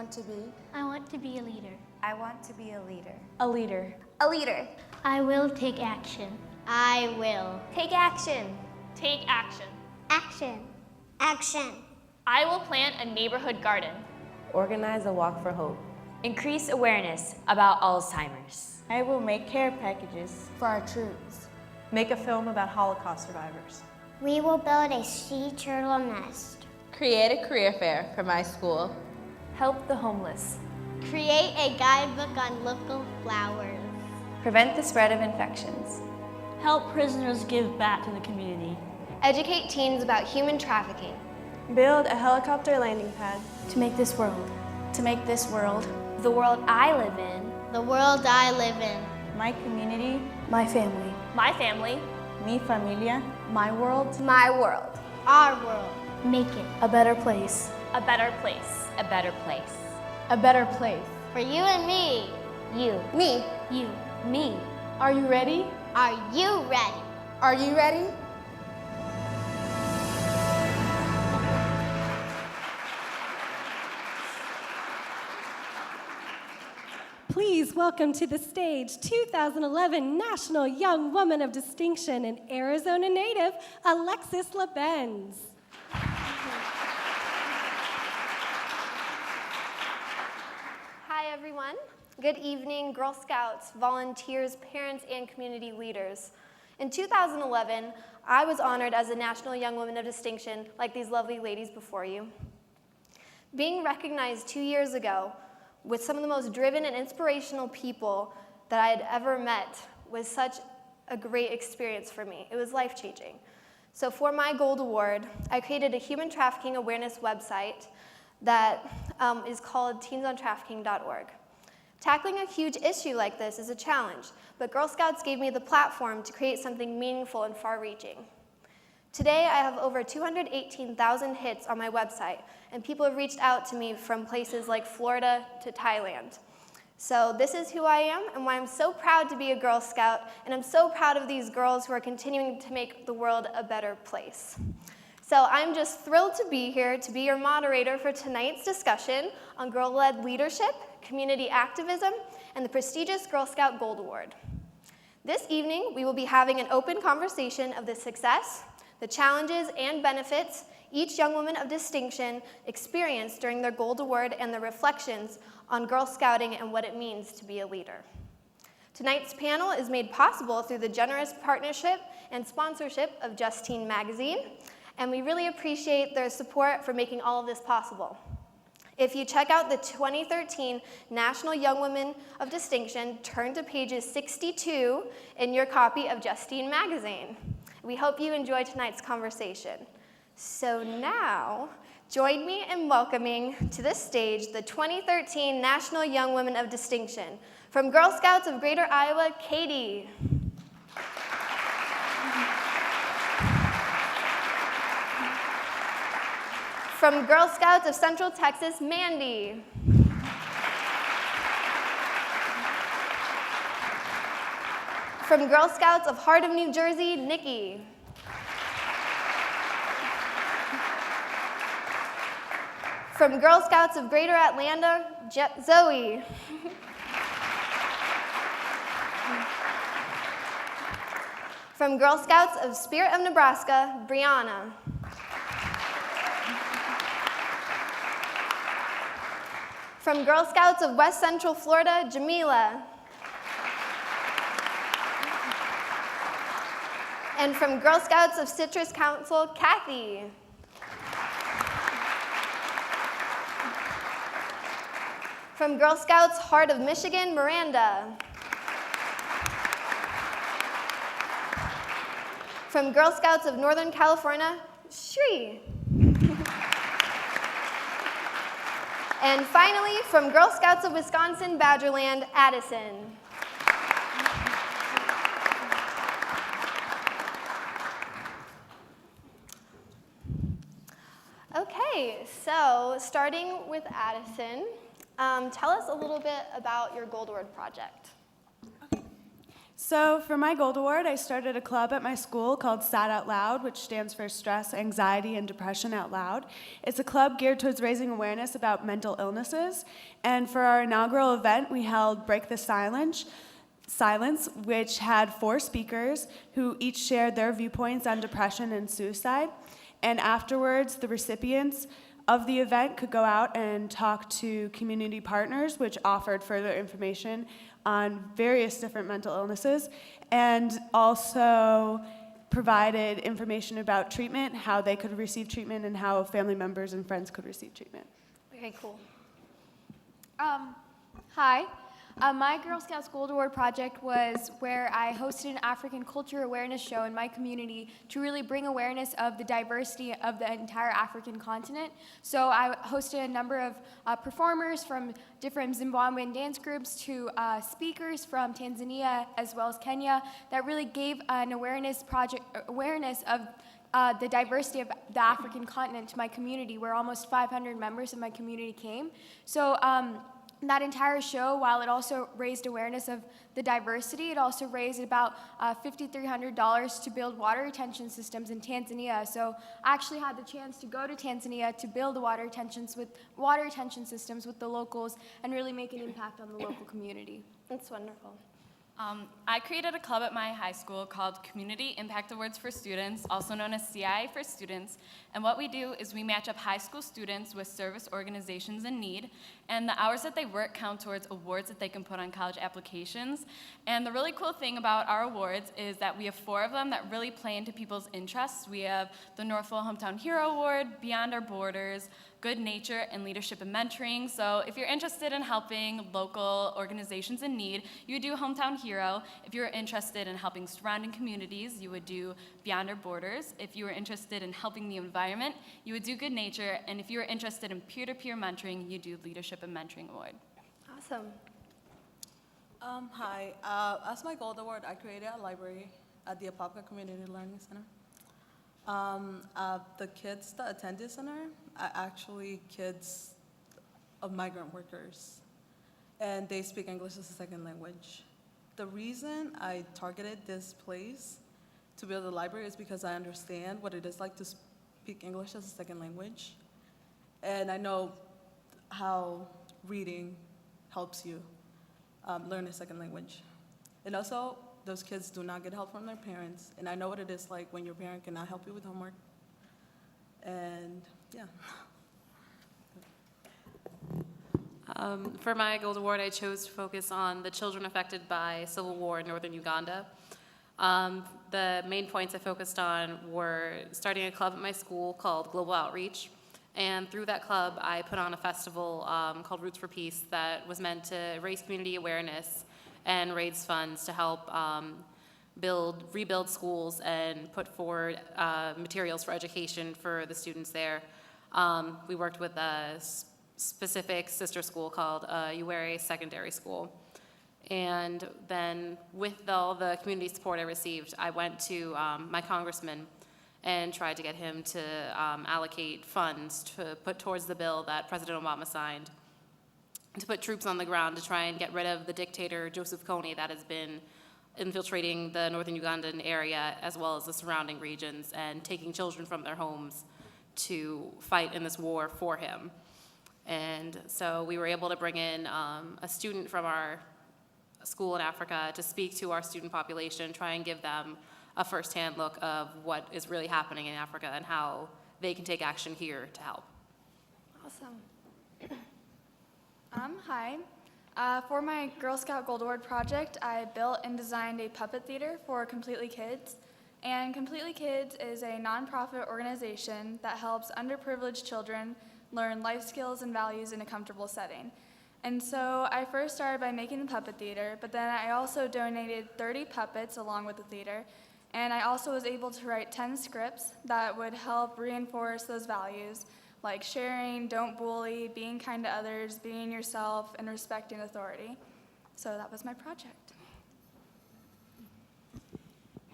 Want to be? I want to be a leader. I want to be a leader. A leader. A leader. I will take action. I will take action. Take action. Action. Action. I will plant a neighborhood garden. Organize a walk for hope. Increase awareness about Alzheimer's. I will make care packages For our troops. Make a film about Holocaust survivors. We will build a sea turtle nest. Create a career fair for my school. Help the homeless. Create a guidebook on local flowers. Prevent the spread of infections. Help prisoners give back to the community. Educate teens about human trafficking. Build a helicopter landing pad. To make this world. To make this world. The world I live in. The world I live in. My community. My family. My family. Mi familia. My world. My world. Our world. Make it A better place. A better place. A better place. A better place. For you and me. You. Me. you. Me. Are you ready? Are you ready? Are you ready? Please welcome to the stage 2011 National Young Woman of Distinction and Arizona native, Alexis LaBenz. Hi everyone. Good evening, Girl Scouts, volunteers, parents, and community leaders. In 2011, I was honored as a National Young Woman of Distinction like these lovely ladies before you. Being recognized 2 years ago with some of the most driven and inspirational people that I had ever met was such a great experience for me. It was life-changing. So for my Gold Award, I created a human trafficking awareness website that is called teensontrafficking.org. Tackling a huge issue like this is a challenge, but Girl Scouts gave me the platform to create something meaningful and far-reaching. Today, I have over 218,000 hits on my website, and people have reached out to me from places like Florida to Thailand. So this is who I am and why I'm so proud to be a Girl Scout, and I'm so proud of these girls who are continuing to make the world a better place. So I'm just thrilled to be here to be your moderator for tonight's discussion on girl-led leadership, community activism, and the prestigious Girl Scout Gold Award. This evening, we will be having an open conversation of the success, the challenges, and benefits each young woman of distinction experienced during their Gold Award and the reflections on Girl Scouting and what it means to be a leader. Tonight's panel is made possible through the generous partnership and sponsorship of Justine Magazine, and we really appreciate their support for making all of this possible. If you check out the 2013 National Young Women of Distinction, turn to pages 62 in your copy of Justine Magazine. We hope you enjoy tonight's conversation. So now, join me in welcoming to the stage the 2013 National Young Women of Distinction. From Girl Scouts of Greater Iowa, Katie. From Girl Scouts of Central Texas, Mandy. From Girl Scouts of Heart of New Jersey, Nikki. From Girl Scouts of Greater Atlanta, Zoe. From Girl Scouts of Spirit of Nebraska, Brianna. From Girl Scouts of West Central Florida, Jamila. And from Girl Scouts of Citrus Council, Kathy. From Girl Scouts Heart of Michigan, Miranda. From Girl Scouts of Northern California, Shri. And finally, from Girl Scouts of Wisconsin, Badgerland, Addison. Okay, so starting with Addison, tell us a little bit about your Gold Award project. So for my Gold Award, I started a club at my school called SAD Out Loud, which stands for Stress, Anxiety, and Depression Out Loud. It's a club geared towards raising awareness about mental illnesses. And for our inaugural event, we held Break the Silence, which had 4 speakers who each shared their viewpoints on depression and suicide. And afterwards, the recipients of the event could go out and talk to community partners, which offered further information on various different mental illnesses, and also provided information about treatment, how they could receive treatment, and how family members and friends could receive treatment. Okay, cool. Hi. My Girl Scouts Gold Award project was where I hosted an African culture awareness show in my community to really bring awareness of the diversity of the entire African continent. So I hosted a number of performers from different Zimbabwean dance groups to speakers from Tanzania as well as Kenya that really gave an awareness of the diversity of the African continent to my community, where almost 500 members of my community came. So that entire show, while it also raised awareness of the diversity, it also raised about $5,300 to build water retention systems in Tanzania. So I actually had the chance to go to Tanzania to build the water retention systems with the locals and really make an impact on the local community. That's wonderful. I created a club at my high school called Community Impact Awards for Students, also known as CI for Students. And what we do is we match up high school students with service organizations in need, and the hours that they work count towards awards that they can put on college applications. And the really cool thing about our awards is that we have 4 of them that really play into people's interests. We have the Northville Hometown Hero Award, Beyond Our Borders, Good Nature, and Leadership and Mentoring. So if you're interested in helping local organizations in need, you would do Hometown Hero. If you're interested in helping surrounding communities, you would do Beyond Our Borders. If you were interested in helping the environment, you would do Good Nature. And if you were interested in peer-to-peer mentoring, you do Leadership and Mentoring Award. Awesome. Hi. As my Gold Award, I created a library at the Apopka Community Learning Center. The kids that attend this center are actually kids of migrant workers, and they speak English as a second language. The reason I targeted this place to build a library is because I understand what it is like to speak English as a second language, and I know how reading helps you learn a second language. And also, those kids do not get help from their parents, and I know what it is like when your parent cannot help you with homework. And yeah. For my Gold Award, I chose to focus on the children affected by civil war in northern Uganda. The main points I focused on were starting a club at my school called Global Outreach, and through that club, I put on a festival called Roots for Peace that was meant to raise community awareness and raise funds to help rebuild schools and put forward materials for education for the students there. We worked with a specific sister school called Uwere Secondary School. And then with all the community support I received, I went to my congressman and tried to get him to allocate funds to put towards the bill that President Obama signed, to put troops on the ground to try and get rid of the dictator Joseph Kony that has been infiltrating the northern Ugandan area as well as the surrounding regions and taking children from their homes to fight in this war for him. And so we were able to bring in a student from our school in Africa to speak to our student population, try and give them a firsthand look of what is really happening in Africa and how they can take action here to help. Awesome. Hi. For my Girl Scout Gold Award project, I built and designed a puppet theater for Completely Kids. And Completely Kids is a nonprofit organization that helps underprivileged children learn life skills and values in a comfortable setting. And so I first started by making the puppet theater, but then I also donated 30 puppets along with the theater. And I also was able to write 10 scripts that would help reinforce those values, like sharing, don't bully, being kind to others, being yourself, and respecting authority. So that was my project.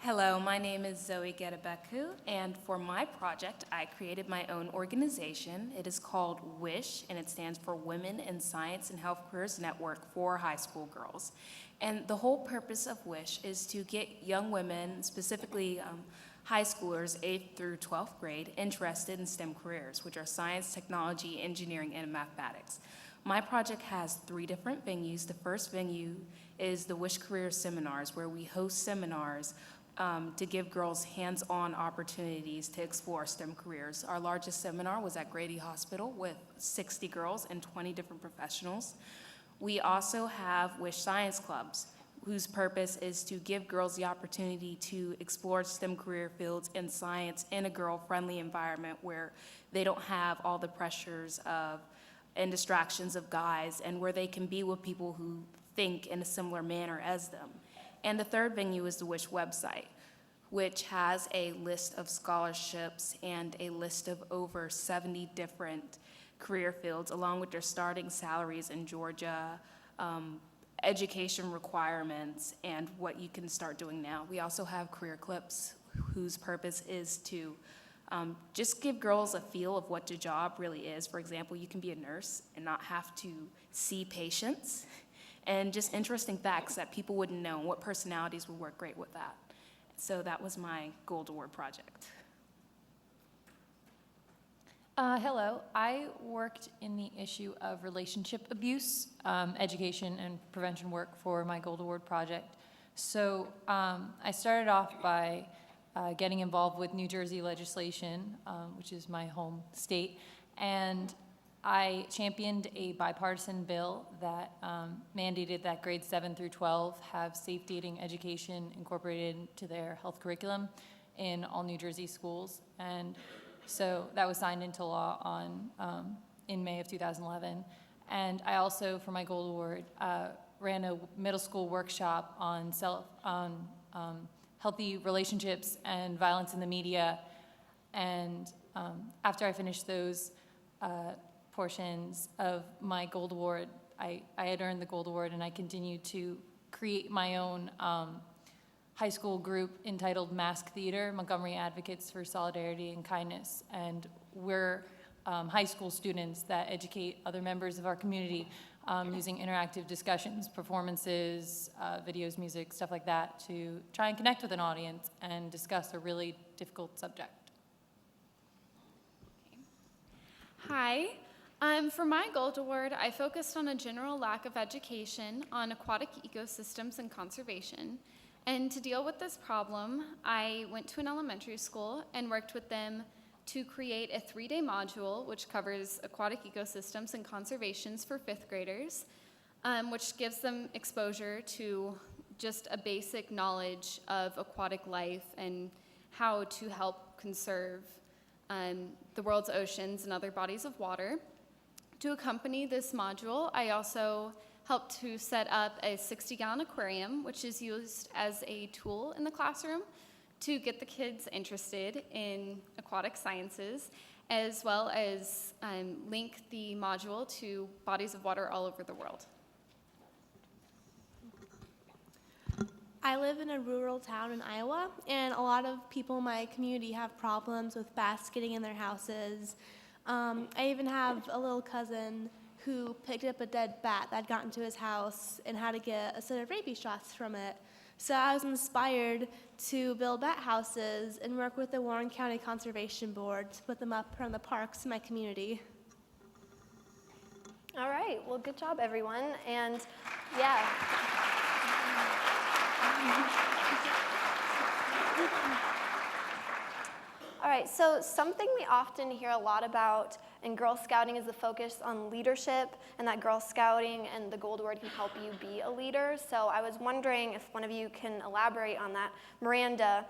Hello, my name is Zoe Gedebeku, and for my project, I created my own organization. It is called WISH, and it stands for Women in Science and Health Careers Network for High School Girls. And the whole purpose of WISH is to get young women, specifically high schoolers, 8th through 12th grade, interested in STEM careers, which are science, technology, engineering, and mathematics. My project has 3 different venues. The first venue is the WISH Career Seminars, where we host seminars to give girls hands-on opportunities to explore STEM careers. Our largest seminar was at Grady Hospital with 60 girls and 20 different professionals. We also have WISH Science Clubs, whose purpose is to give girls the opportunity to explore STEM career fields in science in a girl-friendly environment where they don't have all the pressures of and distractions of guys, and where they can be with people who think in a similar manner as them. And the third venue is the WISH website, which has a list of scholarships and a list of over 70 different career fields, along with their starting salaries in Georgia, education requirements, and what you can start doing now. We also have career clips, whose purpose is to just give girls a feel of what the job really is. For example, you can be a nurse and not have to see patients, and just interesting facts that people wouldn't know, and what personalities would work great with that. So that was my Gold Award project. Hello, I worked in the issue of relationship abuse, education and prevention work for my Gold Award project. So I started off by getting involved with New Jersey legislation, which is my home state, and I championed a bipartisan bill that mandated that grades 7 through 12 have safe dating education incorporated into their health curriculum in all New Jersey schools. And so that was signed into law in May of 2011. And I also, for my Gold Award, ran a middle school workshop on healthy relationships and violence in the media. And after I finished those portions of my Gold Award, I had earned the Gold Award, and I continued to create my own high school group entitled Mask Theater, Montgomery Advocates for Solidarity and Kindness. And we're high school students that educate other members of our community using interactive discussions, performances, videos, music, stuff like that, to try and connect with an audience and discuss a really difficult subject. Hi. For my Gold Award, I focused on a general lack of education on aquatic ecosystems and conservation. And to deal with this problem, I went to an elementary school and worked with them to create a 3-day module which covers aquatic ecosystems and conservations for 5th graders, which gives them exposure to just a basic knowledge of aquatic life and how to help conserve the world's oceans and other bodies of water. To accompany this module, I also helped to set up a 60-gallon aquarium, which is used as a tool in the classroom to get the kids interested in aquatic sciences, as well as link the module to bodies of water all over the world. I live in a rural town in Iowa, and a lot of people in my community have problems with bats getting in their houses. I even have a little cousin who picked up a dead bat that got into his house and had to get a set of rabies shots from it. So I was inspired to build bat houses and work with the Warren County Conservation Board to put them up around the parks in my community. All right, well, good job, everyone. And yeah. All right, so something we often hear a lot about in Girl Scouting is the focus on leadership, and that Girl Scouting and the Gold Award can help you be a leader. So I was wondering if one of you can elaborate on that. Miranda,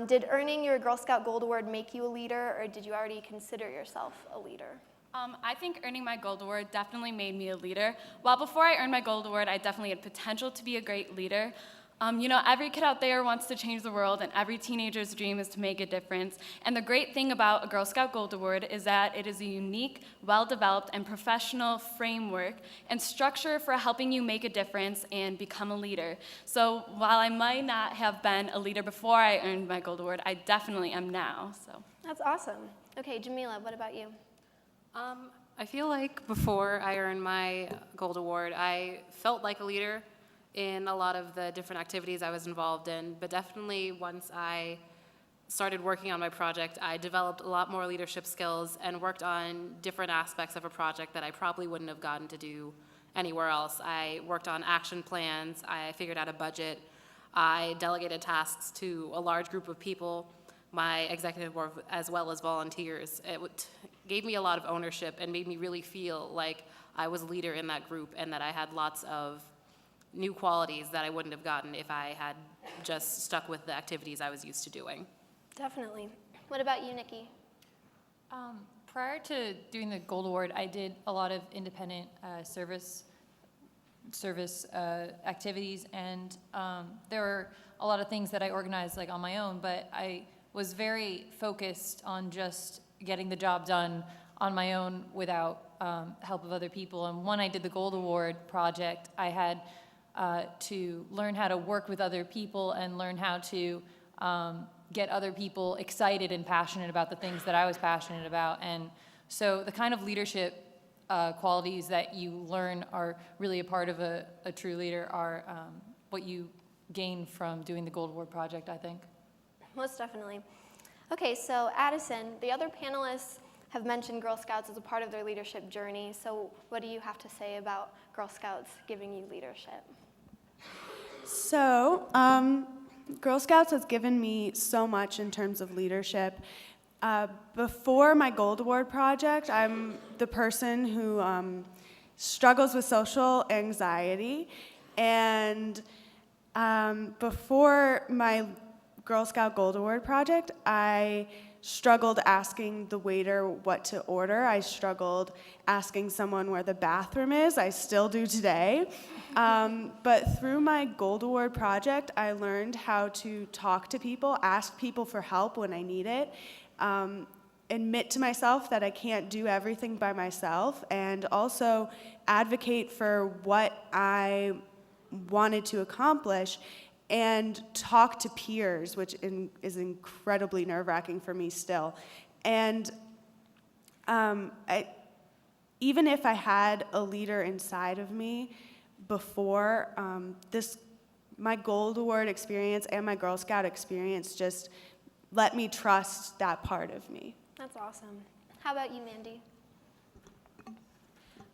did earning your Girl Scout Gold Award make you a leader, or did you already consider yourself a leader? I think earning my Gold Award definitely made me a leader. While before I earned my Gold Award, I definitely had potential to be a great leader. Every kid out there wants to change the world, and every teenager's dream is to make a difference. And the great thing about a Girl Scout Gold Award is that it is a unique, well-developed, and professional framework and structure for helping you make a difference and become a leader. So while I might not have been a leader before I earned my Gold Award, I definitely am now. So That's awesome. Okay, Jamila, what about you? I feel like before I earned my Gold Award, I felt like a leader in a lot of the different activities I was involved in, but definitely once I started working on my project, I developed a lot more leadership skills and worked on different aspects of a project that I probably wouldn't have gotten to do anywhere else. I worked on action plans, I figured out a budget, I delegated tasks to a large group of people, my executive board as well as volunteers. It gave me a lot of ownership and made me really feel like I was a leader in that group and that I had lots of new qualities that I wouldn't have gotten if I had just stuck with the activities I was used to doing. Definitely. What about you, Nikki? Prior to doing the Gold Award, I did a lot of independent service activities, and there were a lot of things that I organized like on my own, but I was very focused on just getting the job done on my own without help of other people. And when I did the Gold Award project, I had to learn how to work with other people and learn how to get other people excited and passionate about the things that I was passionate about. And so the kind of leadership qualities that you learn are really a part of a true leader are what you gain from doing the Gold Award project, I think. Most definitely. Okay, so Addison, the other panelists have mentioned Girl Scouts as a part of their leadership journey. So what do you have to say about Girl Scouts giving you leadership? So, Girl Scouts has given me so much in terms of leadership. Before my Gold Award project, I'm the person who struggles with social anxiety. And before my Girl Scout Gold Award project, I struggled asking the waiter what to order. I struggled asking someone where the bathroom is. I still do today. But through my Gold Award project, I learned how to talk to people, ask people for help when I need it, admit to myself that I can't do everything by myself, and also advocate for what I wanted to accomplish, and talk to peers, which is incredibly nerve-wracking for me still. And even if I had a leader inside of me before, my Gold Award experience and my Girl Scout experience just let me trust that part of me. That's awesome. How about you, Mandy?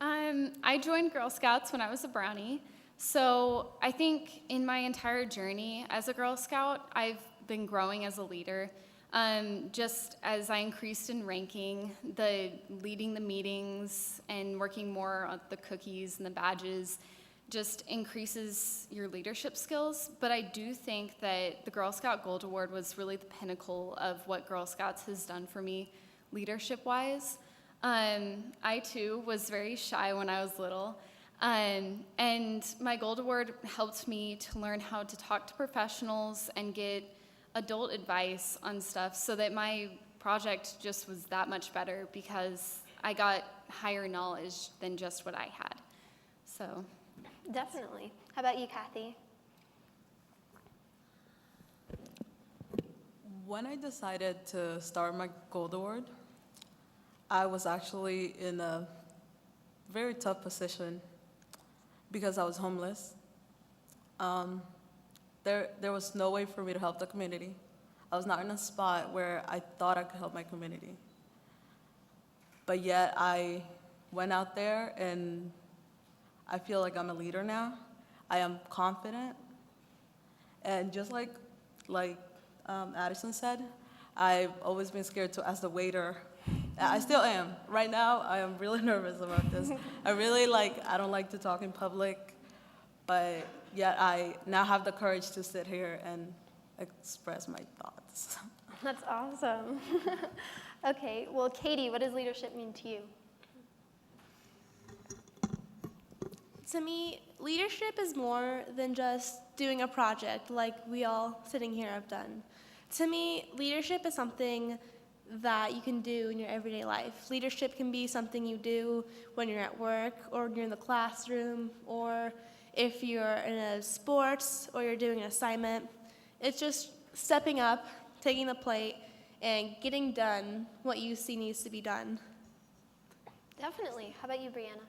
I joined Girl Scouts when I was a brownie. So I think in my entire journey as a Girl Scout, I've been growing as a leader. Just as I increased in ranking, leading the meetings and working more on the cookies and the badges just increases your leadership skills. But I do think that the Girl Scout Gold Award was really the pinnacle of what Girl Scouts has done for me leadership-wise. I too was very shy when I was little. And my Gold Award helped me to learn how to talk to professionals and get adult advice on stuff so that my project just was that much better because I got higher knowledge than just what I had. So, definitely. How about you, Kathy? When I decided to start my Gold Award, I was actually in a very tough position because I was homeless. There was no way for me to help the community. I was not in a spot where I thought I could help my community. But yet I went out there and I feel like I'm a leader now. I am confident. And just like Addison said, I've always been scared to ask the waiter. I still am. Right now, I am really nervous about this. I don't like to talk in public, but yet I now have the courage to sit here and express my thoughts. That's awesome. Okay, well, Katie, what does leadership mean to you? To me, leadership is more than just doing a project like we all sitting here have done. To me, leadership is something that you can do in your everyday life. Leadership can be something you do when you're at work or when you're in the classroom or if you're in a sports or you're doing an assignment. It's just stepping up, taking the plate, and getting done what you see needs to be done. Definitely. How about you, Brianna?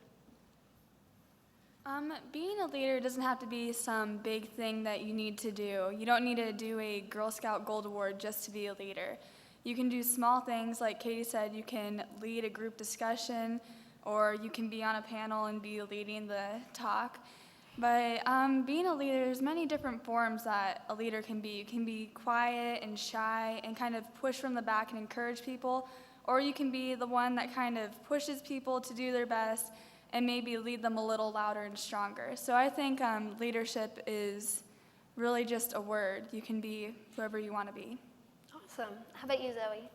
Being a leader doesn't have to be some big thing that you need to do. You don't need to do a Girl Scout Gold Award just to be a leader. You can do small things, like Katie said, you can lead a group discussion, or you can be on a panel and be leading the talk. But being a leader, there's many different forms that a leader can be. You can be quiet and shy and kind of push from the back and encourage people, or you can be the one that kind of pushes people to do their best and maybe lead them a little louder and stronger. So I think leadership is really just a word. You can be whoever you want to be. Awesome. How about you, Zoe?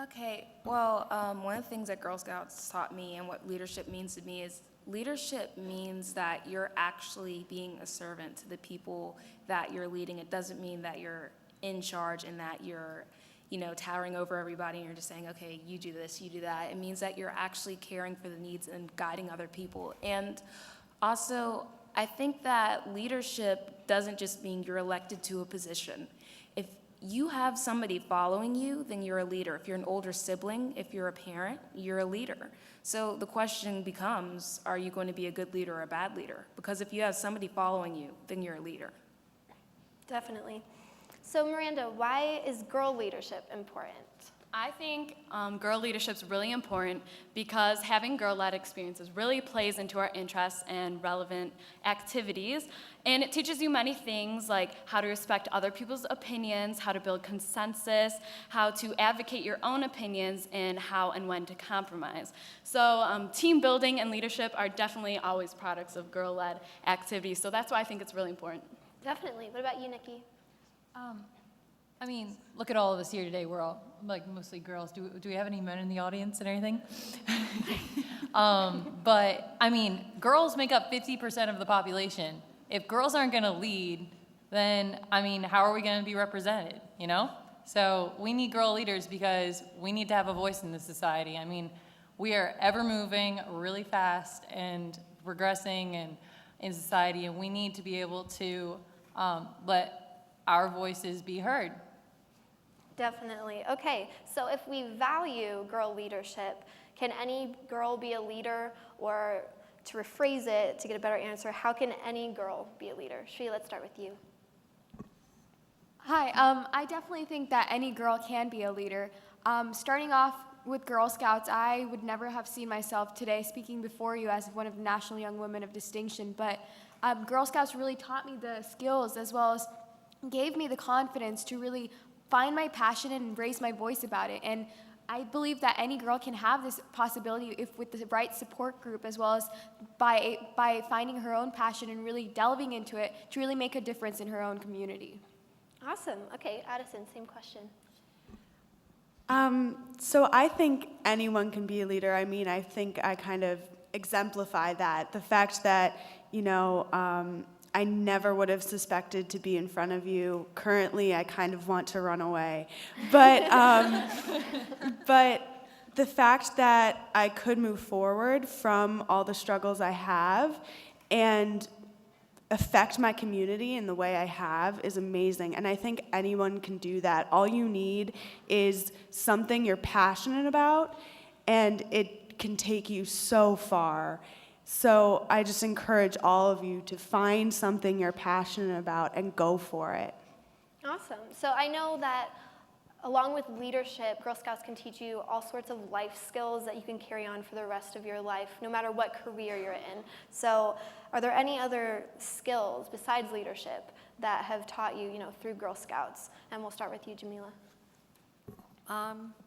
Okay, well, one of the things that Girl Scouts taught me and what leadership means to me is leadership means that you're actually being a servant to the people that you're leading. It doesn't mean that you're in charge and that you're, towering over everybody and you're just saying, okay, you do this, you do that. It means that you're actually caring for the needs and guiding other people. And also, I think that leadership doesn't just mean you're elected to a position. If you have somebody following you, then you're a leader. If you're an older sibling, if you're a parent, you're a leader. So the question becomes, are you going to be a good leader or a bad leader? Because if you have somebody following you, then you're a leader. Definitely. So Miranda, why is girl leadership important? I think girl leadership is really important because having girl-led experiences really plays into our interests and relevant activities. And it teaches you many things like how to respect other people's opinions, how to build consensus, how to advocate your own opinions, and how and when to compromise. So team building and leadership are definitely always products of girl-led activities. So that's why I think it's really important. Definitely. What about you, Nikki? Look at all of us here today. We're all mostly girls. Do we have any men in the audience and anything? But girls make up 50% of the population. If girls aren't going to lead, then how are we going to be represented? So we need girl leaders because we need to have a voice in this society. We are ever moving really fast and progressing and in society, and we need to be able to let our voices be heard. Definitely. Okay, so if we value girl leadership, can any girl be a leader? Or to rephrase it, to get a better answer, how can any girl be a leader? Shri, let's start with you. Hi, I definitely think that any girl can be a leader. Starting off with Girl Scouts, I would never have seen myself today speaking before you as one of the National Young Women of Distinction, but Girl Scouts really taught me the skills as well as gave me the confidence to really find my passion and raise my voice about it. And I believe that any girl can have this possibility if with the right support group, as well as by finding her own passion and really delving into it to really make a difference in her own community. Awesome. Okay, Addison, same question. So I think anyone can be a leader. I think I kind of exemplify that. The fact that, I never would have suspected to be in front of you. Currently, I kind of want to run away. But the fact that I could move forward from all the struggles I have and affect my community in the way I have is amazing. And I think anyone can do that. All you need is something you're passionate about, and it can take you so far. So I just encourage all of you to find something you're passionate about and go for it. Awesome. So I know that along with leadership, Girl Scouts can teach you all sorts of life skills that you can carry on for the rest of your life, no matter what career you're in. So are there any other skills besides leadership that have taught you, through Girl Scouts? And we'll start with you, Jamila.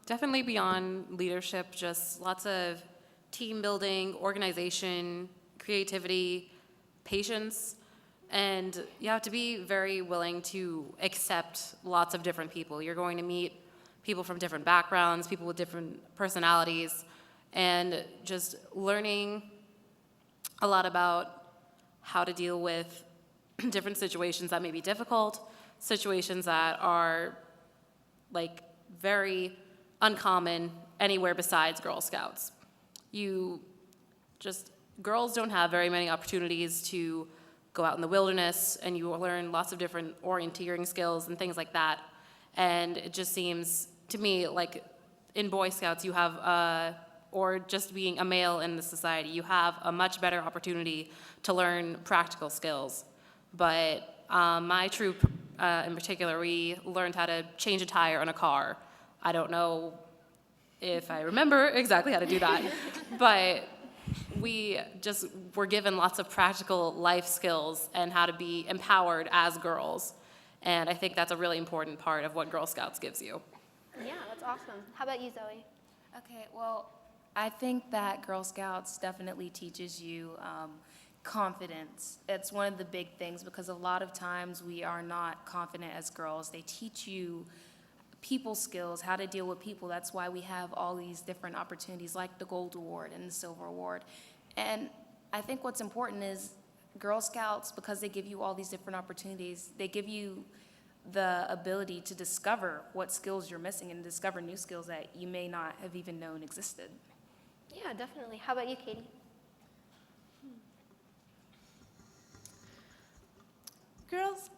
Definitely beyond leadership, just lots of team building, organization, creativity, patience, and you have to be very willing to accept lots of different people. You're going to meet people from different backgrounds, people with different personalities, and just learning a lot about how to deal with different situations that may be difficult, situations that are like very uncommon anywhere besides Girl Scouts. Girls don't have very many opportunities to go out in the wilderness, and you learn lots of different orienteering skills and things like that. And it just seems to me like in Boy Scouts you have, or just being a male in the society, you have a much better opportunity to learn practical skills. But my troop in particular, we learned how to change a tire on a car. I don't know if I remember exactly how to do that, but we just were given lots of practical life skills and how to be empowered as girls. And I think that's a really important part of what Girl Scouts gives you. Yeah, that's awesome. How about you, Zoe? Okay, well, I think that Girl Scouts definitely teaches you confidence. It's one of the big things because a lot of times we are not confident as girls. They teach you people skills, how to deal with people. That's why we have all these different opportunities like the Gold Award and the Silver Award. And I think what's important is Girl Scouts, because they give you all these different opportunities, they give you the ability to discover what skills you're missing and discover new skills that you may not have even known existed. Yeah, definitely. How about you, Katie? Girls,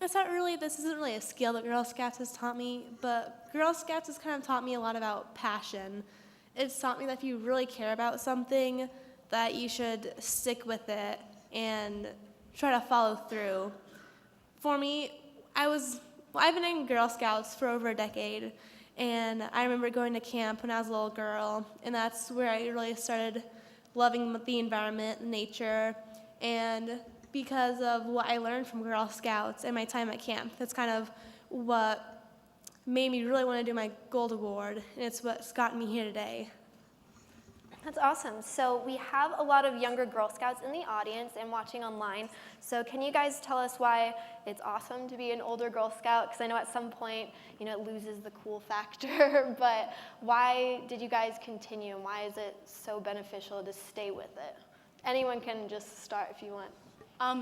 this isn't really a skill that Girl Scouts has taught me, but Girl Scouts has kind of taught me a lot about passion. It's taught me that if you really care about something, that you should stick with it and try to follow through. For me, I've been in Girl Scouts for over a decade, and I remember going to camp when I was a little girl, and that's where I really started loving the environment, nature, and because of what I learned from Girl Scouts and my time at camp. That's kind of what made me really want to do my Gold Award, and it's what's gotten me here today. That's awesome. So we have a lot of younger Girl Scouts in the audience and watching online. So can you guys tell us why it's awesome to be an older Girl Scout? Because I know at some point, it loses the cool factor, but why did you guys continue, and why is it so beneficial to stay with it? Anyone can just start if you want.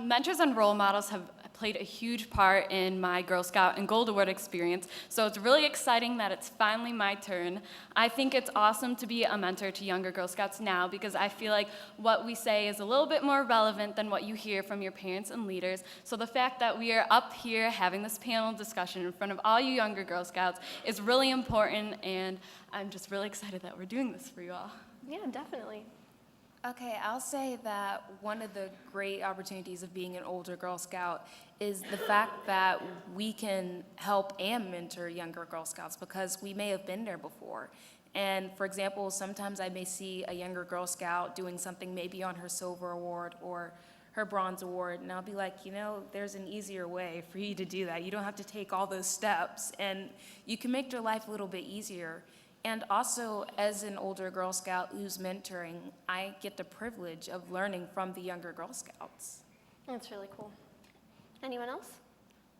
Mentors and role models have played a huge part in my Girl Scout and Gold Award experience, so it's really exciting that it's finally my turn. I think it's awesome to be a mentor to younger Girl Scouts now because I feel like what we say is a little bit more relevant than what you hear from your parents and leaders. So the fact that we are up here having this panel discussion in front of all you younger Girl Scouts is really important, and I'm just really excited that we're doing this for you all. Yeah, definitely. Okay, I'll say that one of the great opportunities of being an older Girl Scout is the fact that we can help and mentor younger Girl Scouts because we may have been there before. And for example, sometimes I may see a younger Girl Scout doing something maybe on her Silver Award or her Bronze Award, and I'll be like, there's an easier way for you to do that. You don't have to take all those steps, and you can make their life a little bit easier. And also, as an older Girl Scout who's mentoring, I get the privilege of learning from the younger Girl Scouts. That's really cool. Anyone else?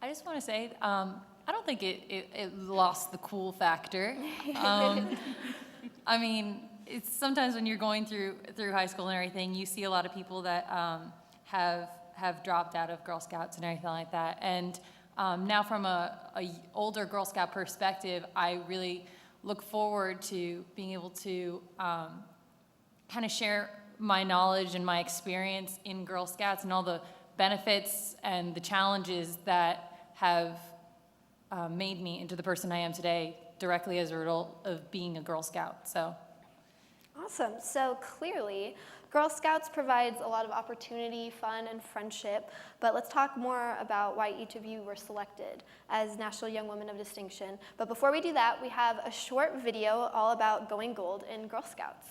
I just want to say, I don't think it lost the cool factor. I mean, it's sometimes when you're going through high school and everything, you see a lot of people that have dropped out of Girl Scouts and everything like that. And now from a older Girl Scout perspective, I really look forward to being able to kind of share my knowledge and my experience in Girl Scouts and all the benefits and the challenges that have made me into the person I am today directly as a result of being a Girl Scout. So. Awesome. So clearly, Girl Scouts provides a lot of opportunity, fun, and friendship, but let's talk more about why each of you were selected as National Young Women of Distinction. But before we do that, we have a short video all about going gold in Girl Scouts.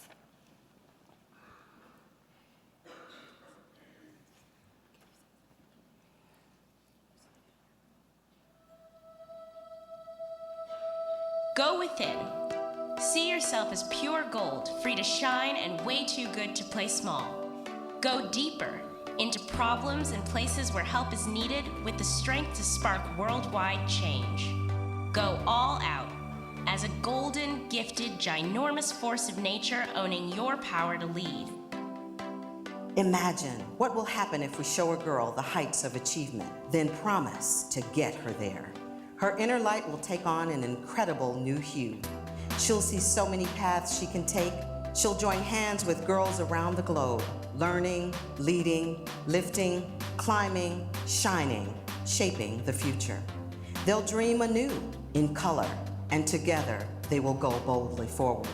Go within. See yourself as pure gold, free to shine and way too good to play small. Go deeper into problems and places where help is needed with the strength to spark worldwide change. Go all out as a golden, gifted, ginormous force of nature owning your power to lead. Imagine what will happen if we show a girl the heights of achievement, then promise to get her there. Her inner light will take on an incredible new hue. She'll see so many paths she can take. She'll join hands with girls around the globe, learning, leading, lifting, climbing, shining, shaping the future. They'll dream anew in color, and together they will go boldly forward.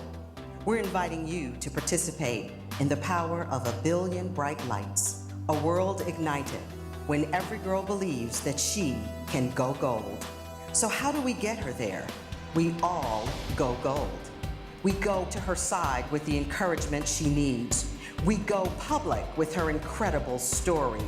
We're inviting you to participate in the power of 1 billion bright lights, a world ignited when every girl believes that she can go gold. So how do we get her there? We all go gold. We go to her side with the encouragement she needs. We go public with her incredible story.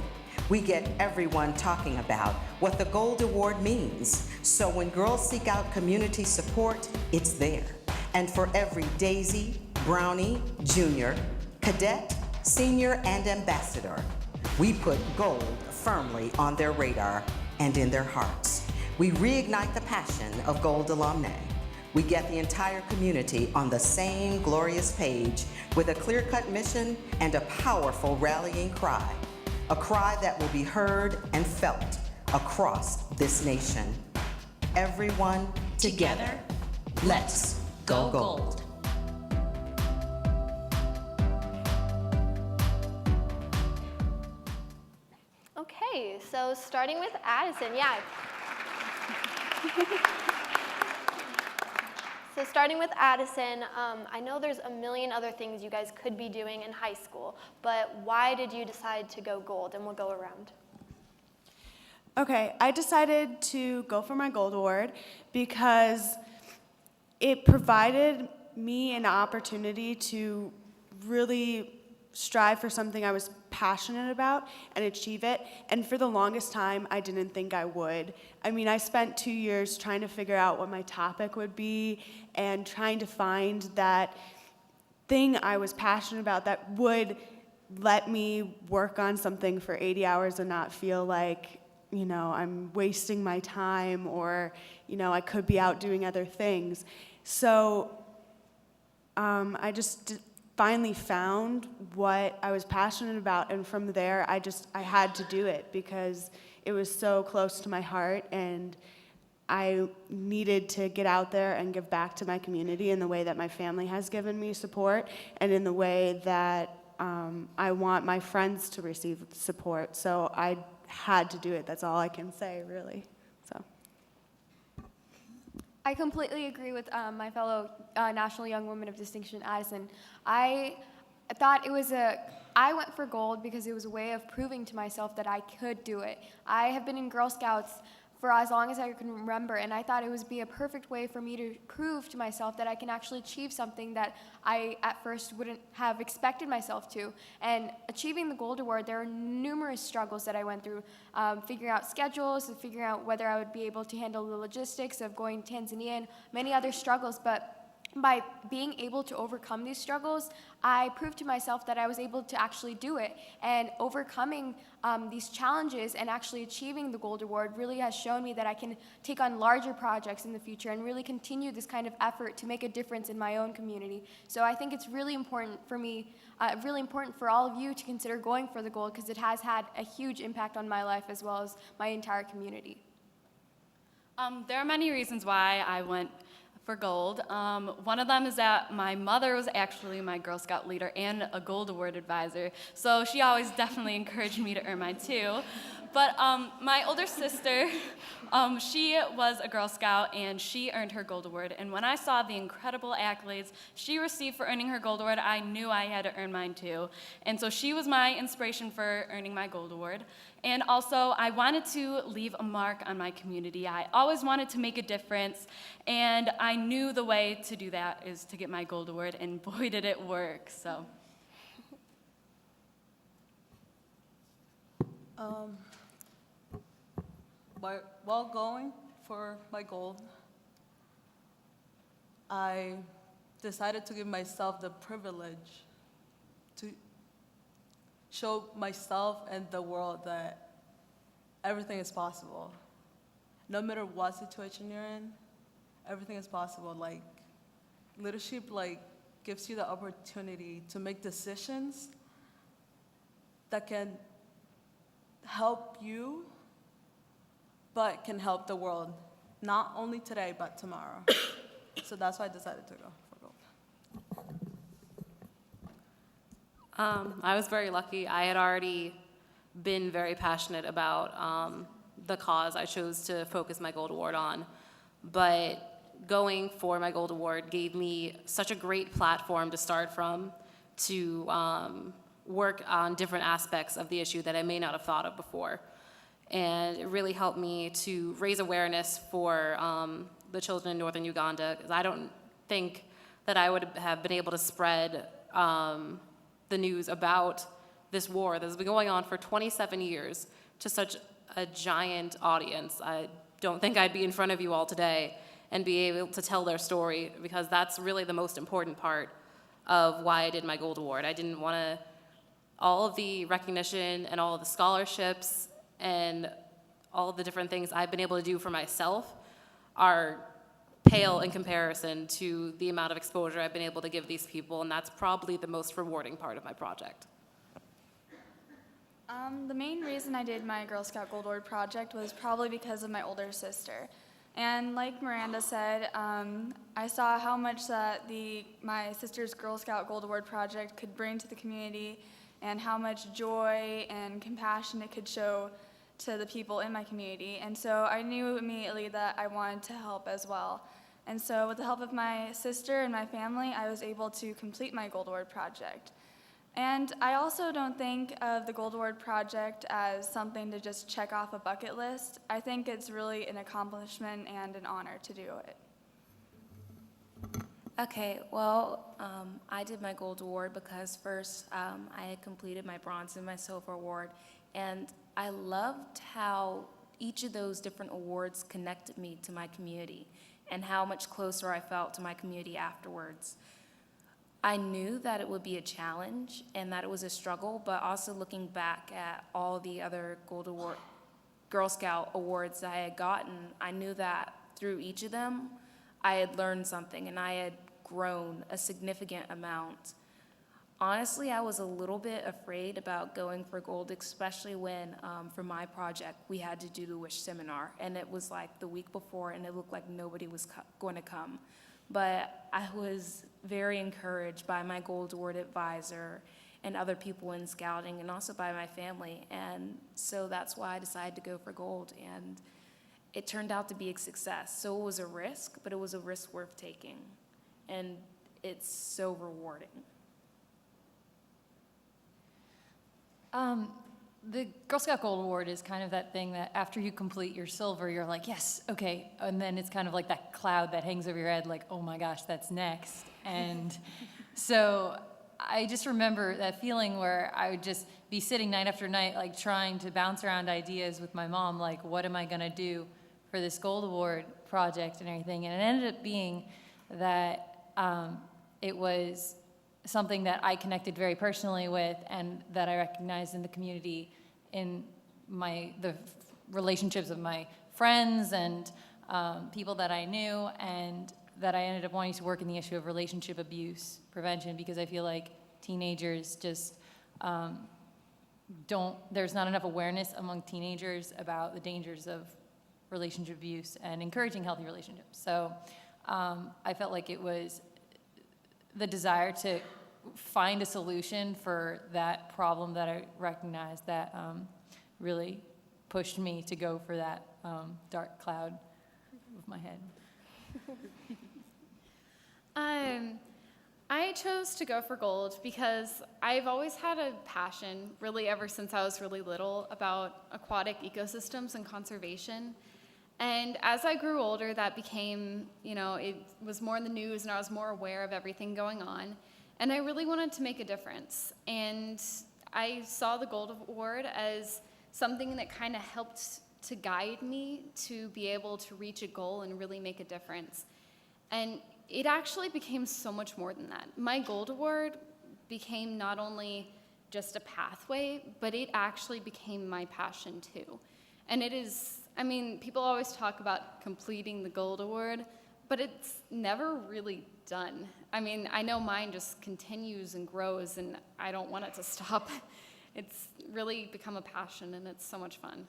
We get everyone talking about what the Gold Award means. So when girls seek out community support, it's there. And for every Daisy, Brownie, Junior, Cadet, Senior, and Ambassador, we put gold firmly on their radar and in their hearts. We reignite the passion of Gold alumni. We get the entire community on the same glorious page with a clear-cut mission and a powerful rallying cry. A cry that will be heard and felt across this nation. Everyone together, let's go gold. Okay, so starting with Addison, yeah. So starting with Addison, I know there's a million other things you guys could be doing in high school, but why did you decide to go gold? And we'll go around. Okay, I decided to go for my Gold Award because it provided me an opportunity to really strive for something I was passionate about and achieve it. And for the longest time, I didn't think I would. I mean, I spent 2 years trying to figure out what my topic would be and trying to find that thing I was passionate about that would let me work on something for 80 hours and not feel like, you know, I'm wasting my time or, you know, I could be out doing other things. So I just finally found what I was passionate about, and from there I had to do it because it was so close to my heart, and I needed to get out there and give back to my community in the way that my family has given me support and in the way that I want my friends to receive support. So I had to do it. That's all I can say, really. So. I completely agree with my fellow National Young Woman of Distinction, Addison. I thought I went for gold because it was a way of proving to myself that I could do it. I have been in Girl Scouts for as long as I can remember, and I thought it would be a perfect way for me to prove to myself that I can actually achieve something that I at first wouldn't have expected myself to. And achieving the Gold Award, there are numerous struggles that I went through, figuring out schedules, and figuring out whether I would be able to handle the logistics of going to Tanzania, and many other struggles. But by being able to overcome these struggles, I proved to myself that I was able to actually do it. And overcoming these challenges and actually achieving the Gold Award really has shown me that I can take on larger projects in the future and really continue this kind of effort to make a difference in my own community. So I think it's really important for me, really important for all of you to consider going for the gold because it has had a huge impact on my life as well as my entire community. There are many reasons why I went for gold. One of them is that my mother was actually my Girl Scout leader and a Gold Award advisor, so she always definitely encouraged me to earn mine too. But my older sister, she was a Girl Scout and she earned her Gold Award, and when I saw the incredible accolades she received for earning her Gold Award, I knew I had to earn mine too. And so she was my inspiration for earning my Gold Award. And also, I wanted to leave a mark on my community. I always wanted to make a difference, and I knew the way to do that is to get my Gold Award, and boy, did it work, so. While going for my gold, I decided to give myself the privilege to show myself and the world that everything is possible. No matter what situation you're in, everything is possible. Like, leadership, like, gives you the opportunity to make decisions that can help you, but can help the world, not only today, but tomorrow. So that's why I decided to go for gold. I was very lucky. I had already been very passionate about the cause I chose to focus my Gold Award on. But going for my Gold Award gave me such a great platform to start from to work on different aspects of the issue that I may not have thought of before. And it really helped me to raise awareness for the children in northern Uganda, because I don't think that I would have been able to spread the news about this war that's been going on for 27 years to such a giant audience. I don't think I'd be in front of you all today and be able to tell their story, because that's really the most important part of why I did my Gold Award. I didn't want to, all of the recognition and all of the scholarships and all of the different things I've been able to do for myself are pale in comparison to the amount of exposure I've been able to give these people, and that's probably the most rewarding part of my project. The main reason I did my Girl Scout Gold Award project was probably because of my older sister. And like Miranda said, I saw how much that my sister's Girl Scout Gold Award project could bring to the community and how much joy and compassion it could show to the people in my community. And so I knew immediately that I wanted to help as well. And so with the help of my sister and my family, I was able to complete my Gold Award project. And I also don't think of the Gold Award project as something to just check off a bucket list. I think it's really an accomplishment and an honor to do it. Okay, well, I did my Gold Award because first I had completed my Bronze and my Silver Award, and I loved how each of those different awards connected me to my community and how much closer I felt to my community afterwards. I knew that it would be a challenge and that it was a struggle, but also looking back at all the other Girl Scout awards that I had gotten, I knew that through each of them, I had learned something and I had grown a significant amount. Honestly, I was a little bit afraid about going for gold, especially when, for my project, we had to do the WISH seminar, and it was like the week before, and it looked like nobody was going to come. But I was very encouraged by my Gold Award advisor and other people in scouting, and also by my family, and so that's why I decided to go for gold, and it turned out to be a success. So it was a risk, but it was a risk worth taking, and it's so rewarding. The Girl Scout Gold Award is kind of that thing that after you complete your silver, you're like, yes, okay. And then it's kind of like that cloud that hangs over your head, like, oh my gosh, that's next. And so I just remember that feeling where I would just be sitting night after night, like trying to bounce around ideas with my mom, like, what am I going to do for this Gold Award project and everything. And it ended up being that it was something that I connected very personally with and that I recognized in the community in the relationships of my friends and people that I knew, and that I ended up wanting to work in the issue of relationship abuse prevention, because I feel like teenagers just there's not enough awareness among teenagers about the dangers of relationship abuse and encouraging healthy relationships. So I felt like it was the desire to find a solution for that problem that I recognized that really pushed me to go for that dark cloud of my head. I chose to go for gold because I've always had a passion, really ever since I was really little, about aquatic ecosystems and conservation. And as I grew older, that became, it was more in the news and I was more aware of everything going on. And I really wanted to make a difference. And I saw the Gold Award as something that kind of helped to guide me to be able to reach a goal and really make a difference. And it actually became so much more than that. My Gold Award became not only just a pathway, but it actually became my passion too. And it is, people always talk about completing the Gold Award, but it's never really done. I know mine just continues and grows, and I don't want it to stop. It's really become a passion, and it's so much fun.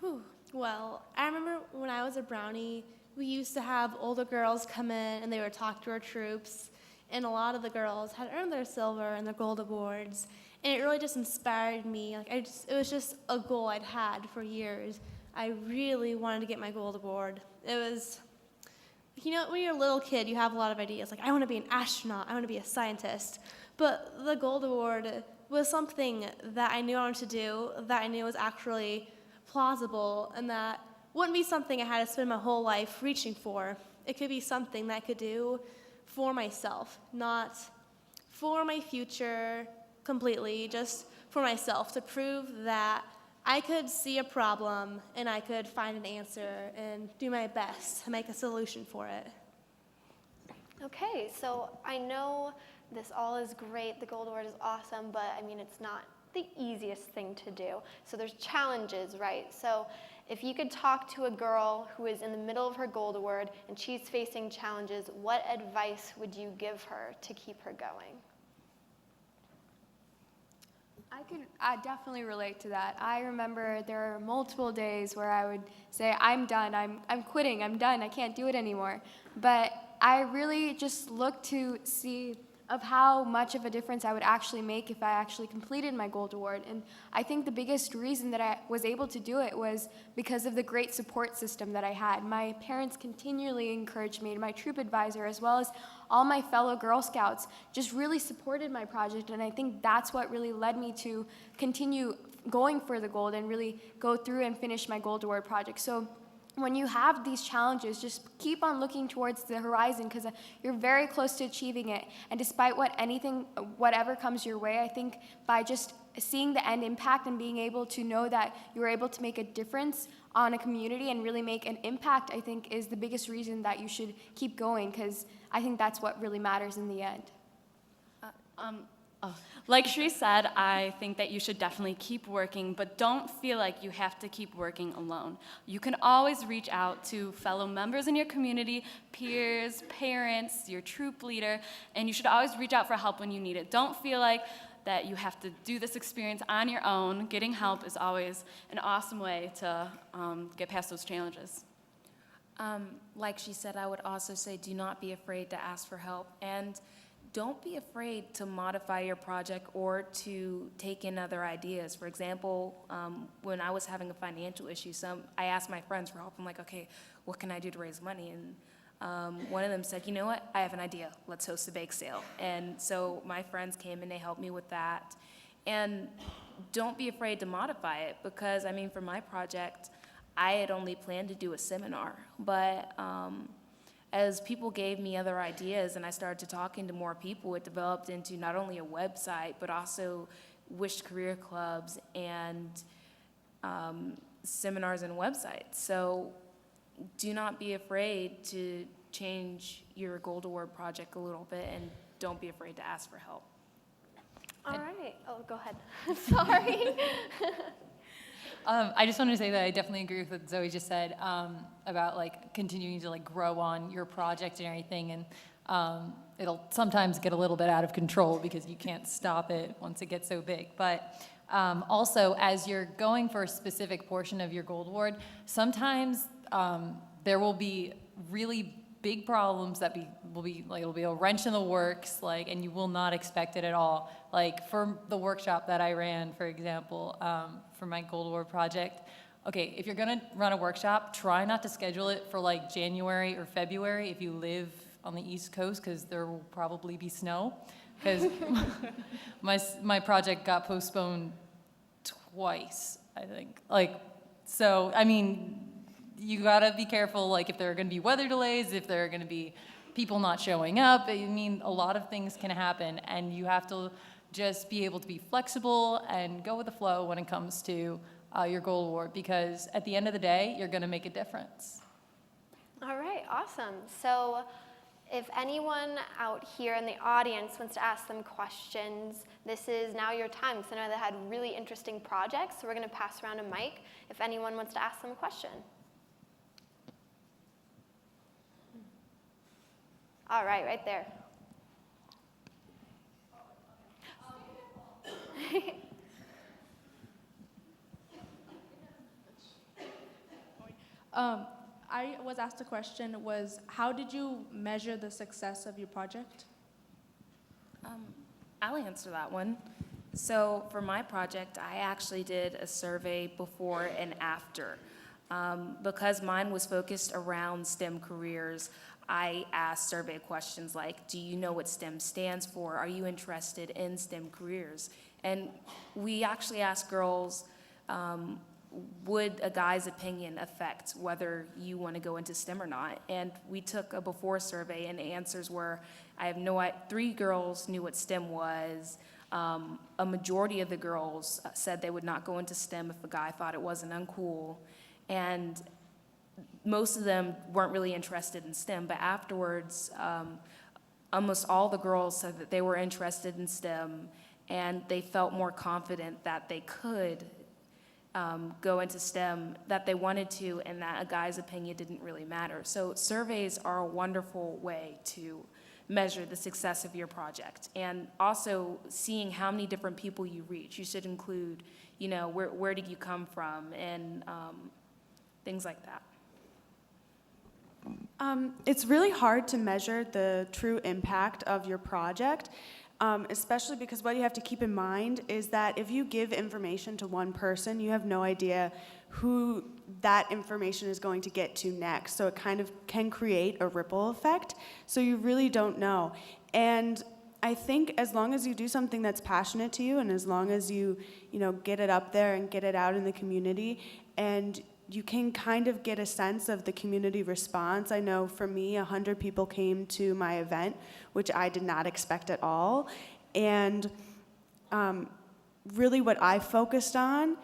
Whew. Well, I remember when I was a brownie, we used to have older girls come in and they would talk to our troops, and a lot of the girls had earned their silver and their gold awards, and it really just inspired me. It was just a goal I'd had for years. I really wanted to get my gold award. It was, when you're a little kid, you have a lot of ideas. Like, I want to be an astronaut, I want to be a scientist. But the gold award was something that I knew I wanted to do, that I knew was actually plausible, and that wouldn't be something I had to spend my whole life reaching for. It could be something that I could do for myself, not for my future completely, just for myself, to prove that I could see a problem and I could find an answer and do my best to make a solution for it. Okay, so I know this all is great, the gold award is awesome, but I mean, it's not the easiest thing to do. So there's challenges, right? So if you could talk to a girl who is in the middle of her gold award and she's facing challenges, what advice would you give her to keep her going? I definitely relate to that. I remember there were multiple days where I would say, I'm done, I'm quitting, I'm done, I can't do it anymore. But I really just looked to see of how much of a difference I would actually make if I actually completed my gold award. And I think the biggest reason that I was able to do it was because of the great support system that I had. My parents continually encouraged me, and my troop advisor, as well as all my fellow Girl Scouts, just really supported my project. And I think that's what really led me to continue going for the gold and really go through and finish my gold award project. So when you have these challenges, just keep on looking towards the horizon, because you're very close to achieving it. And despite whatever comes your way, I think by just seeing the end impact and being able to know that you're able to make a difference on a community and really make an impact, I think is the biggest reason that you should keep going, because I think that's what really matters in the end. Like Shri said, I think that you should definitely keep working, but don't feel like you have to keep working alone. You can always reach out to fellow members in your community, peers, parents, your troop leader, and you should always reach out for help when you need it. Don't feel like that you have to do this experience on your own. Getting help is always an awesome way to get past those challenges. Like she said, I would also say do not be afraid to ask for help, and don't be afraid to modify your project or to take in other ideas. For example, when I was having a financial issue, I asked my friends for help. I'm like, okay, what can I do to raise money? And one of them said, you know what, I have an idea. Let's host a bake sale. And so my friends came and they helped me with that. And don't be afraid to modify it, because, I mean, for my project, I had only planned to do a seminar, but as people gave me other ideas and I started talking to more people, it developed into not only a website, but also Wish career clubs and seminars and websites. So do not be afraid to change your Gold Award project a little bit, and don't be afraid to ask for help. All right. Oh, go ahead. Sorry. I just wanted to say that I definitely agree with what Zoe just said about like continuing to like grow on your project and everything, and it'll sometimes get a little bit out of control because you can't stop it once it gets so big. But also, as you're going for a specific portion of your Gold Award, sometimes there will be really big problems that will be like, it'll be a wrench in the works, like, and you will not expect it at all. Like for the workshop that I ran, for example, for my Gold Award project. Okay, if you're gonna run a workshop, try not to schedule it for like January or February if you live on the East Coast, because there will probably be snow. Because my project got postponed twice, I think. Like, so I mean, you gotta be careful, like if there are gonna be weather delays, if there are gonna be people not showing up. I mean, a lot of things can happen, and you have to just be able to be flexible and go with the flow when it comes to your Gold Award, because at the end of the day, you're gonna make a difference. All right, awesome. So if anyone out here in the audience wants to ask them questions, this is now your time. So I know they had really interesting projects, so we're gonna pass around a mic if anyone wants to ask them a question. All right, right there. I was asked a question, was how did you measure the success of your project? I'll answer that one. So for my project, I actually did a survey before and after. Because mine was focused around STEM careers, I asked survey questions like, do you know what STEM stands for? Are you interested in STEM careers? And we actually asked girls, would a guy's opinion affect whether you want to go into STEM or not? And we took a before survey, and the answers were, 3 girls knew what STEM was. A majority of the girls said they would not go into STEM if a guy thought it wasn't uncool. And most of them weren't really interested in STEM, but afterwards, almost all the girls said that they were interested in STEM, and they felt more confident that they could go into STEM, that they wanted to, and that a guy's opinion didn't really matter. So surveys are a wonderful way to measure the success of your project, and also seeing how many different people you reach. You should include, where did you come from, and things like that. It's really hard to measure the true impact of your project, especially because what you have to keep in mind is that if you give information to one person, you have no idea who that information is going to get to next. So it kind of can create a ripple effect. So you really don't know. And I think as long as you do something that's passionate to you, and as long as you get it up there and get it out in the community, and you can kind of get a sense of the community response. I know for me, 100 people came to my event, which I did not expect at all. And really what I focused on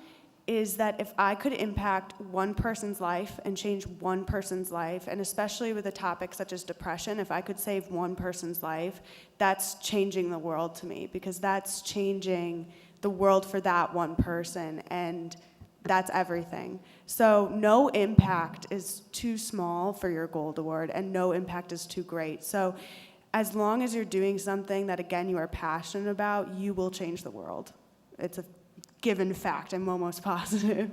is that if I could impact one person's life and change one person's life, and especially with a topic such as depression, if I could save one person's life, that's changing the world to me, because that's changing the world for that one person, and that's everything. So no impact is too small for your Gold Award, and no impact is too great. So as long as you're doing something that, again, you are passionate about, you will change the world. It's a given fact. I'm almost positive.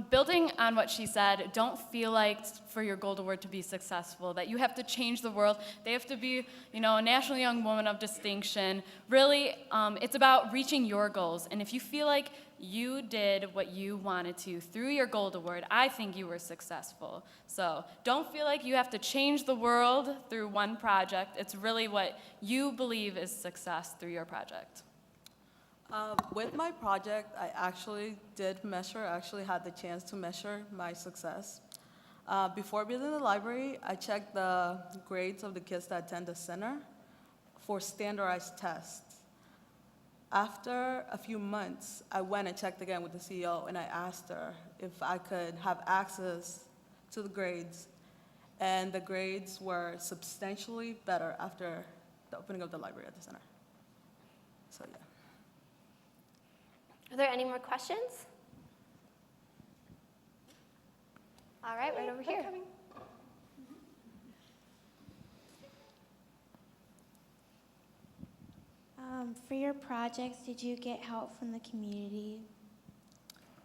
Building on what she said, don't feel like for your Gold Award to be successful that you have to change the world. They have to be, a National Young Woman of Distinction. Really, it's about reaching your goals. And if you feel like you did what you wanted to through your Gold Award, I think you were successful. So don't feel like you have to change the world through one project. It's really what you believe is success through your project. With my project, I actually did measure, I actually had the chance to measure my success. Before building the library, I checked the grades of the kids that attend the center for standardized tests. After a few months, I went and checked again with the CEO, and I asked her if I could have access to the grades, and the grades were substantially better after the opening of the library at the center. So yeah. Are there any more questions? All right, right over here. For your projects, did you get help from the community?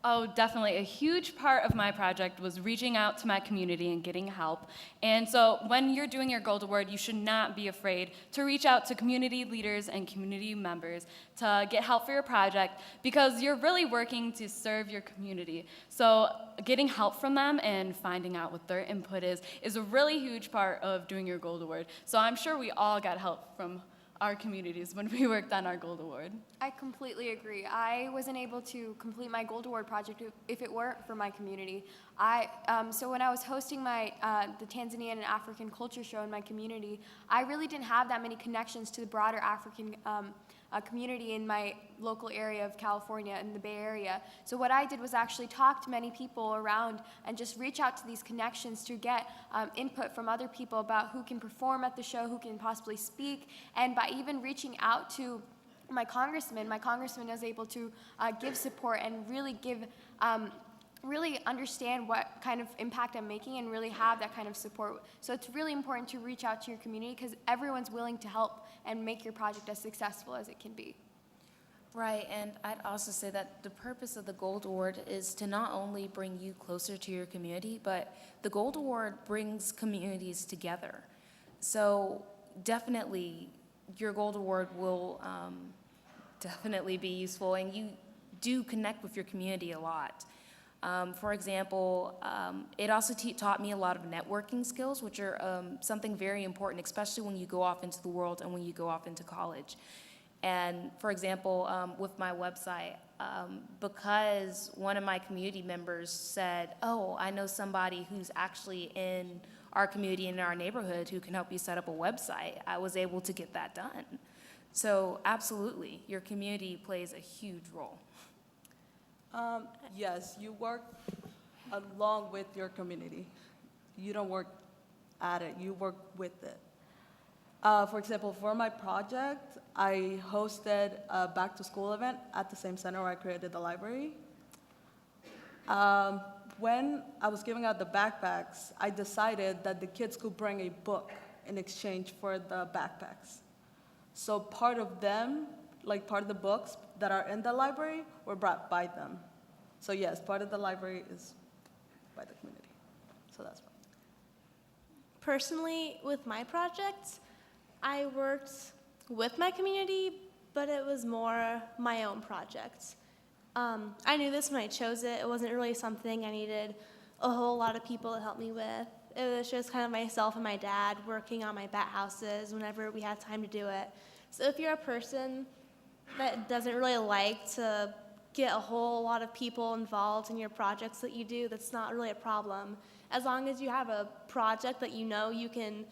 Oh, definitely. A huge part of my project was reaching out to my community and getting help. And so when you're doing your Gold Award, you should not be afraid to reach out to community leaders and community members to get help for your project, because you're really working to serve your community. So getting help from them and finding out what their input is a really huge part of doing your Gold Award. So I'm sure we all got help from our communities when we worked on our Gold Award. I completely agree. I wasn't able to complete my Gold Award project if it weren't for my community. So when I was hosting the Tanzanian and African culture show in my community, I really didn't have that many connections to the broader African community in my local area of California, in the Bay Area. So what I did was actually talk to many people around and just reach out to these connections to get input from other people about who can perform at the show, who can possibly speak, and by even reaching out to my congressman was able to give support and really really understand what kind of impact I'm making and really have that kind of support. So it's really important to reach out to your community, because everyone's willing to help and make your project as successful as it can be. Right, and I'd also say that the purpose of the Gold Award is to not only bring you closer to your community, but the Gold Award brings communities together. So definitely, your Gold Award will definitely be useful, and you do connect with your community a lot. For example, it also taught me a lot of networking skills, which are something very important, especially when you go off into the world and when you go off into college. And for example, with my website, because one of my community members said, oh, I know somebody who's actually in our community, in our neighborhood, who can help you set up a website, I was able to get that done. So absolutely, your community plays a huge role. Yes, you work along with your community. You don't work at it, you work with it. For example, for my project, I hosted a back-to-school event at the same center where I created the library. When I was giving out the backpacks, I decided that the kids could bring a book in exchange for the backpacks. So part of them, like part of the books that are in the library, were brought by them. So yes, part of the library is by the community. So that's fine. Personally, with my project, I worked with my community, but it was more my own project. I knew this when I chose it. It wasn't really something I needed a whole lot of people to help me with. It was just kind of myself and my dad working on my bat houses whenever we had time to do it. So if you're a person that doesn't really like to get a whole lot of people involved in your projects that you do, that's not really a problem. As long as you have a project that you know you can,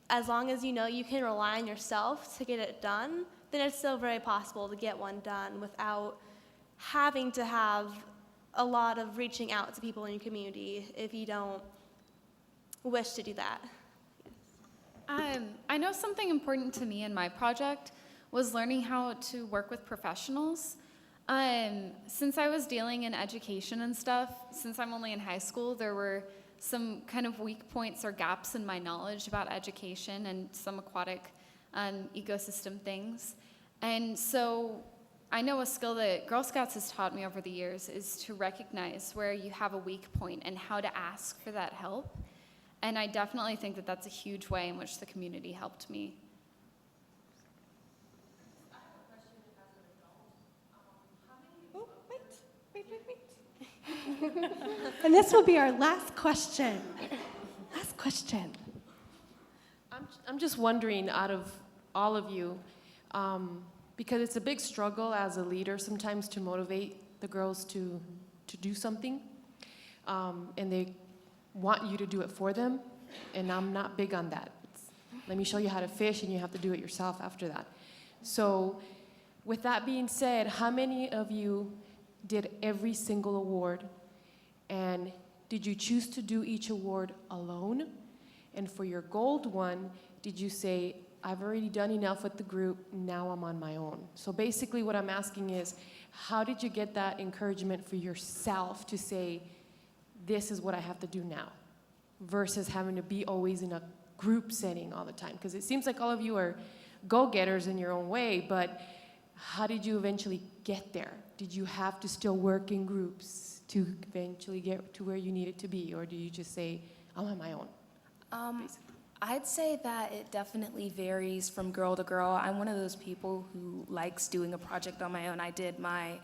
as long as you know you can rely on yourself to get it done, then it's still very possible to get one done without having to have a lot of reaching out to people in your community if you don't wish to do that. I know something important to me in my project was learning how to work with professionals. Since I was dealing in education and stuff, since I'm only in high school, there were some kind of weak points or gaps in my knowledge about education and some aquatic ecosystem things. And so I know a skill that Girl Scouts has taught me over the years is to recognize where you have a weak point and how to ask for that help. And I definitely think that that's a huge way in which the community helped me. And this will be our last question. Last question. I'm just wondering, out of all of you, because it's a big struggle as a leader sometimes to motivate the girls to do something, and they want you to do it for them, and I'm not big on that. Let me show you how to fish, and you have to do it yourself after that. So with that being said, how many of you did every single award, and did you choose to do each award alone? And for your gold one, did you say, I've already done enough with the group, now I'm on my own? So basically what I'm asking is, how did you get that encouragement for yourself to say, this is what I have to do now, versus having to be always in a group setting all the time? Because it seems like all of you are go-getters in your own way, but how did you eventually get there? Did you have to still work in groups to eventually get to where you needed to be, or do you just say, I'm on my own? I'd say that it definitely varies from girl to girl. I'm one of those people who likes doing a project on my own. I did my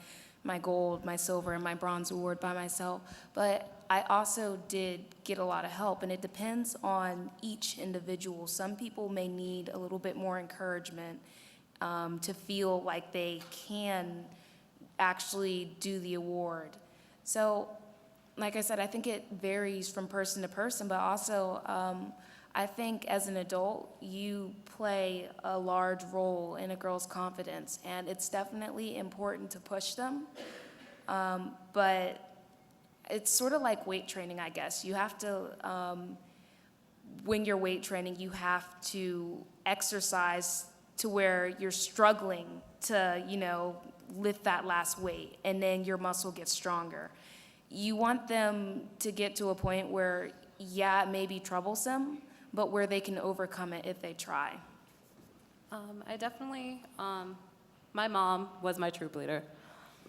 gold, my silver, and my bronze award by myself, but I also did get a lot of help, and it depends on each individual. Some people may need a little bit more encouragement to feel like they can actually do the award. So, like I said, I think it varies from person to person, but also I think as an adult, you play a large role in a girl's confidence, and it's definitely important to push them. But it's sort of like weight training, I guess. You have to, when you're weight training, you have to exercise to where you're struggling to, lift that last weight, and then your muscle gets stronger. You want them to get to a point where, yeah, it may be troublesome, but where they can overcome it if they try. I definitely My mom was my troop leader.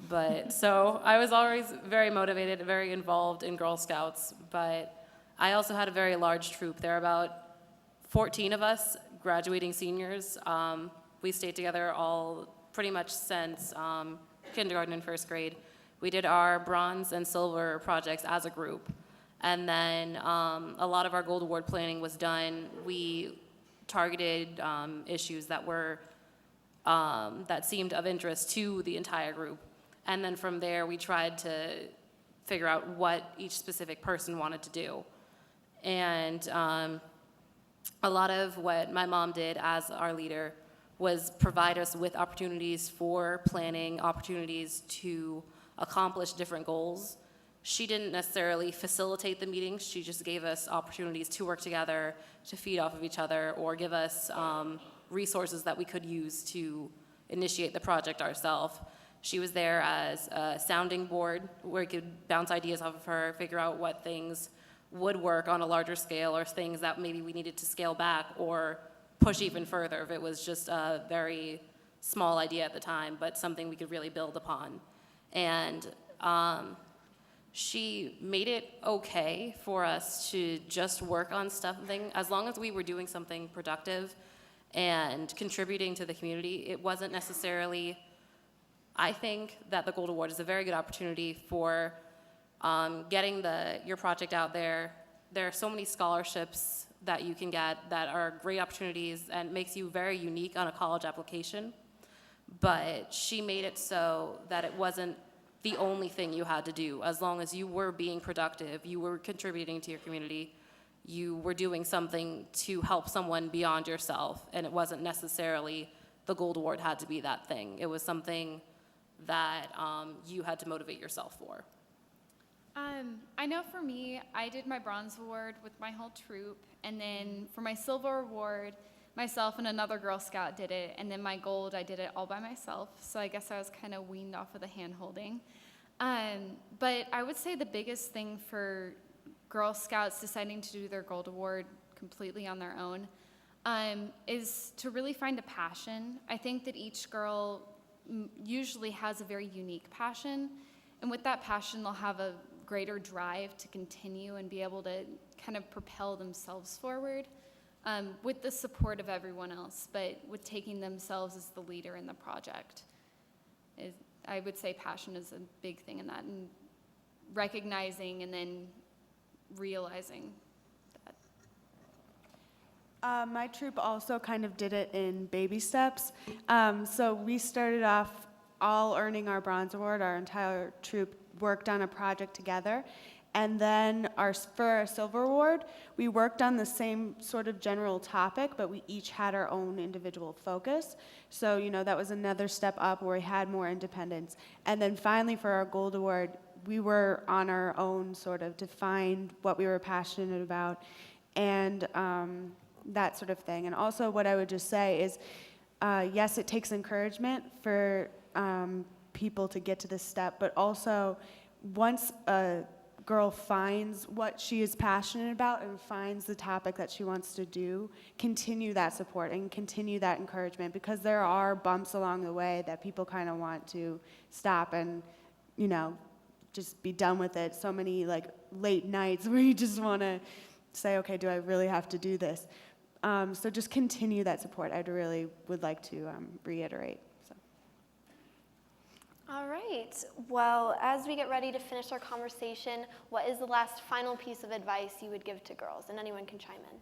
But so I was always very motivated, very involved in Girl Scouts, but I also had a very large troop. There are about 14 of us graduating seniors. We stayed together all pretty much since kindergarten and first grade. We did our bronze and silver projects as a group. And then a lot of our Gold Award planning was done. We targeted issues that were, that seemed of interest to the entire group. And then from there, we tried to figure out what each specific person wanted to do. And a lot of what my mom did as our leader was provide us with opportunities for planning, opportunities to accomplish different goals. She didn't necessarily facilitate the meetings. She just gave us opportunities to work together, to feed off of each other, or give us resources that we could use to initiate the project ourselves. She was there as a sounding board where we could bounce ideas off of her, figure out what things would work on a larger scale or things that maybe we needed to scale back or push even further if it was just a very small idea at the time, but something we could really build upon. And she made it okay for us to just work on something. As long as we were doing something productive and contributing to the community, it wasn't necessarily, I think that the Gold Award is a very good opportunity for getting your project out there. There are so many scholarships that you can get that are great opportunities and makes you very unique on a college application. But she made it so that it wasn't the only thing you had to do. As long as you were being productive, you were contributing to your community, you were doing something to help someone beyond yourself, and it wasn't necessarily the Gold Award had to be that thing. It was something that you had to motivate yourself for. I know for me, I did my bronze award with my whole troop, and then for my silver award, myself and another Girl Scout did it, and then my gold, I did it all by myself, so I guess I was kind of weaned off of the hand-holding. But I would say the biggest thing for Girl Scouts deciding to do their Gold Award completely on their own is to really find a passion. I think that each girl usually has a very unique passion, and with that passion, they'll have a greater drive to continue and be able to kind of propel themselves forward with the support of everyone else, but with taking themselves as the leader in the project. I would say passion is a big thing in that, and recognizing and then realizing that. My troop also kind of did it in baby steps. So we started off all earning our bronze award. Our entire troop worked on a project together. And then for our silver award, we worked on the same sort of general topic, but we each had our own individual focus. So, that was another step up where we had more independence. And then finally for our gold award, we were on our own sort of to find what we were passionate about and that sort of thing. And also what I would just say is, yes, it takes encouragement for people to get to this step, but also once a girl finds what she is passionate about and finds the topic that she wants to do, continue that support and continue that encouragement, because there are bumps along the way that people kind of want to stop and, just be done with it. So many late nights where you just want to say, okay, do I really have to do this? So just continue that support. I really would like to reiterate. All right. Well, as we get ready to finish our conversation, what is the last final piece of advice you would give to girls? And anyone can chime in.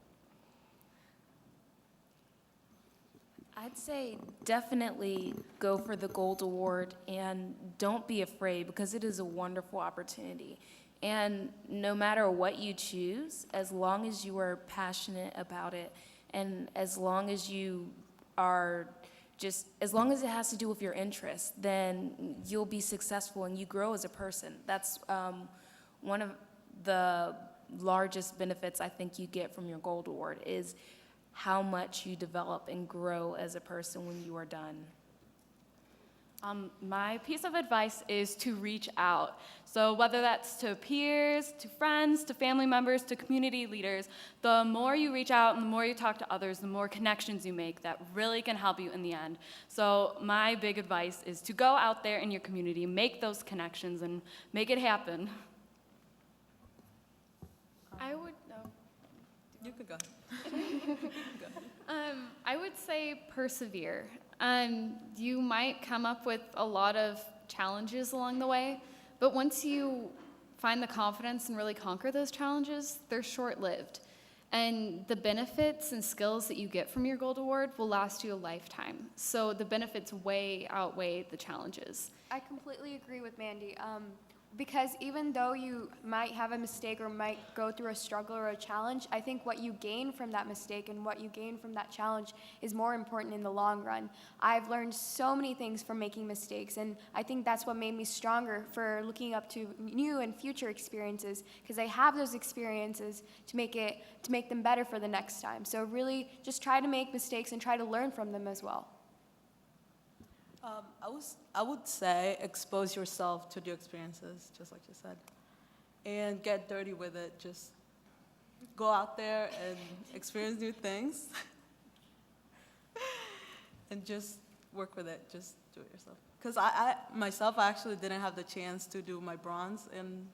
I'd say definitely go for the Gold Award and don't be afraid, because it is a wonderful opportunity. And no matter what you choose, as long as you are passionate about it and as long as you are as long as it has to do with your interests, then you'll be successful and you grow as a person. That's one of the largest benefits I think you get from your Gold Award is how much you develop and grow as a person when you are done. My piece of advice is to reach out. So whether that's to peers, to friends, to family members, to community leaders, the more you reach out and the more you talk to others, the more connections you make that really can help you in the end. So my big advice is to go out there in your community, make those connections, and make it happen. I would, You could go. I would say persevere. You might come up with a lot of challenges along the way, but once you find the confidence and really conquer those challenges, they're short-lived. And the benefits and skills that you get from your Gold Award will last you a lifetime. So the benefits way outweigh the challenges. I completely agree with Mandy. Because even though you might have a mistake or might go through a struggle or a challenge, I think what you gain from that mistake and what you gain from that challenge is more important in the long run. I've learned so many things from making mistakes, and I think that's what made me stronger for looking up to new and future experiences, because I have those experiences to make them better for the next time. So really just try to make mistakes and try to learn from them as well. I would say expose yourself to the experiences, just like you said, and get dirty with it. Just go out there and experience new things, and just work with it. Just do it yourself. Because I myself actually didn't have the chance to do my bronze and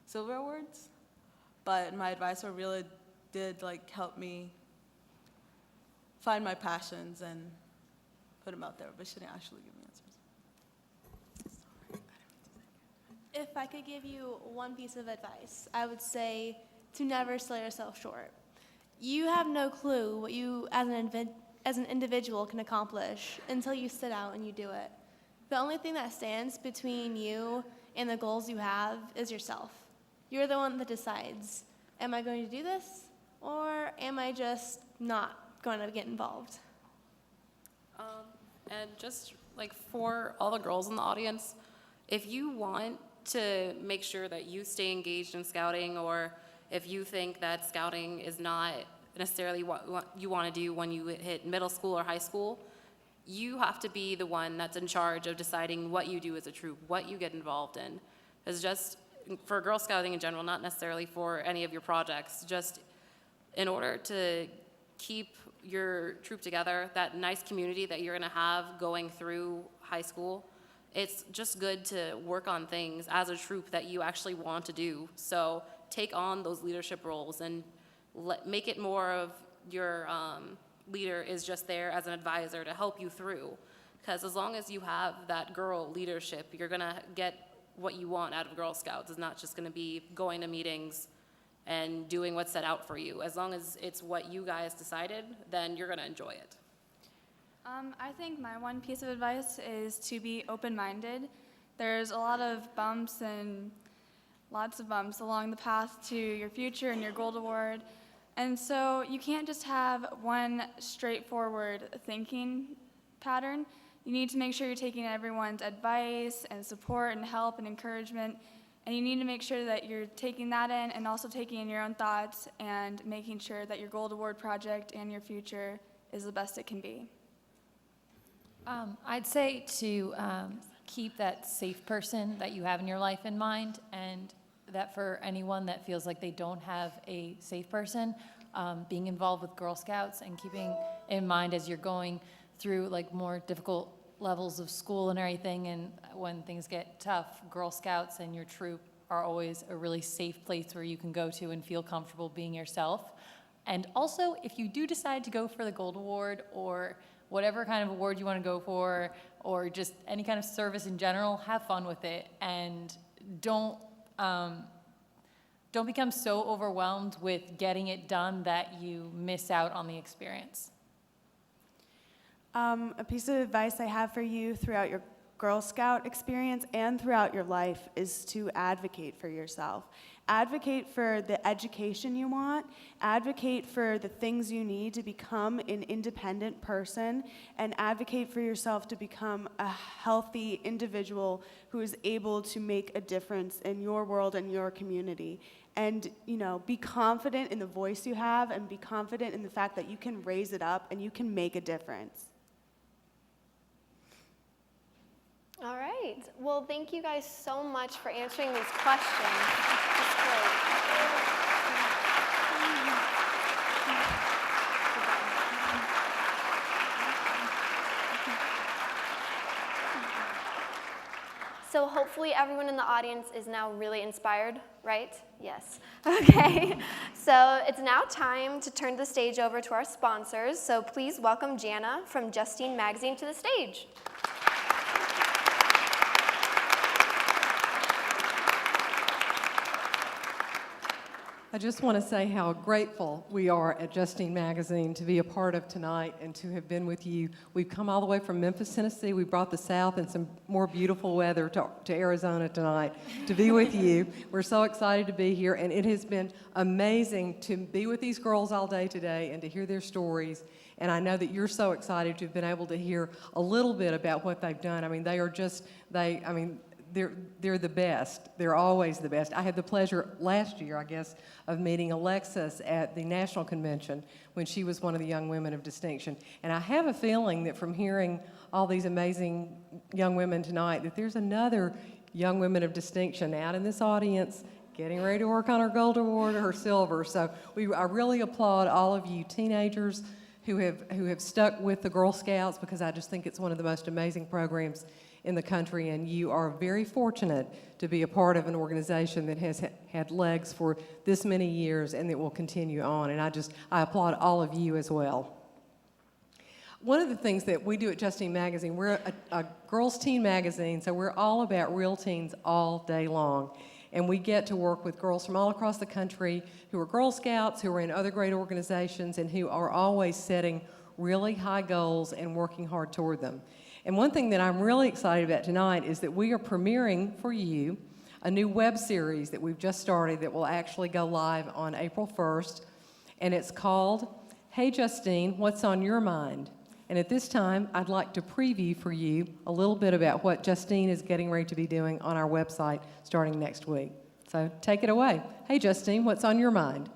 silver awards, but my advisor really did help me find my passions and put them out there, but she didn't actually give me answers. If I could give you one piece of advice, I would say to never sell yourself short. You have no clue what you as an individual can accomplish until you sit out and you do it. The only thing that stands between you and the goals you have is yourself. You're the one that decides, am I going to do this or am I just not going to get involved? And just for all the girls in the audience, if you want to make sure that you stay engaged in scouting, or if you think that scouting is not necessarily what you want to do when you hit middle school or high school, you have to be the one that's in charge of deciding what you do as a troop, what you get involved in. It's just for Girl Scouting in general, not necessarily for any of your projects, just in order to keep your troop together, that nice community that you're going to have going through high school. It's just good to work on things as a troop that you actually want to do. So take on those leadership roles and make it more of your leader is just there as an advisor to help you through. Because as long as you have that girl leadership, you're going to get what you want out of Girl Scouts. It's not just going to be going to meetings and doing what's set out for you. As long as it's what you guys decided, then you're going to enjoy it. I think my one piece of advice is to be open-minded. There's a lot of bumps and lots of bumps along the path to your future and your Gold Award. And so you can't just have one straightforward thinking pattern. You need to make sure you're taking everyone's advice and support and help and encouragement. And you need to make sure that you're taking that in and also taking in your own thoughts and making sure that your Gold Award project and your future is the best it can be. I'd say to keep that safe person that you have in your life in mind, and that for anyone that feels like they don't have a safe person, being involved with Girl Scouts and keeping in mind as you're going through more difficult levels of school and everything, and when things get tough, Girl Scouts and your troop are always a really safe place where you can go to and feel comfortable being yourself. And also, if you do decide to go for the Gold Award or whatever kind of award you want to go for, or just any kind of service in general, have fun with it, and don't become so overwhelmed with getting it done that you miss out on the experience. A piece of advice I have for you throughout your Girl Scout experience and throughout your life is to advocate for yourself. Advocate for the education you want, advocate for the things you need to become an independent person, and advocate for yourself to become a healthy individual who is able to make a difference in your world and your community. And, be confident in the voice you have, and be confident in the fact that you can raise it up and you can make a difference. All right. Well, thank you guys so much for answering these questions. That's great. So hopefully everyone in the audience is now really inspired, right? Yes. Okay. So it's now time to turn the stage over to our sponsors. So please welcome Jana from Justine Magazine to the stage. I just want to say how grateful we are at Justine Magazine to be a part of tonight and to have been with you. We've come all the way from Memphis, Tennessee. We brought the South and some more beautiful weather to Arizona tonight to be with you. We're so excited to be here, and it has been amazing to be with these girls all day today and to hear their stories. And I know that you're so excited to have been able to hear a little bit about what they've done. I mean, they are just, they're the best. They're always the best. I had the pleasure last year, I guess, of meeting Alexis at the National Convention when she was one of the young women of distinction. And I have a feeling that from hearing all these amazing young women tonight, that there's another young women of distinction out in this audience getting ready to work on her gold award or her silver. So I really applaud all of you teenagers who have stuck with the Girl Scouts, because I just think it's one of the most amazing programs in the country, and you are very fortunate to be a part of an organization that has had legs for this many years and that will continue on, and I applaud all of you as well. One of the things that we do at Justine Magazine, we're a girls' teen magazine, so we're all about real teens all day long. And we get to work with girls from all across the country who are Girl Scouts, who are in other great organizations, and who are always setting really high goals and working hard toward them. And one thing that I'm really excited about tonight is that we are premiering for you a new web series that we've just started that will actually go live on April 1st. And it's called, Hey Justine, What's on Your Mind? And at this time, I'd like to preview for you a little bit about what Justine is getting ready to be doing on our website starting next week. So take it away. Hey Justine, what's on your mind?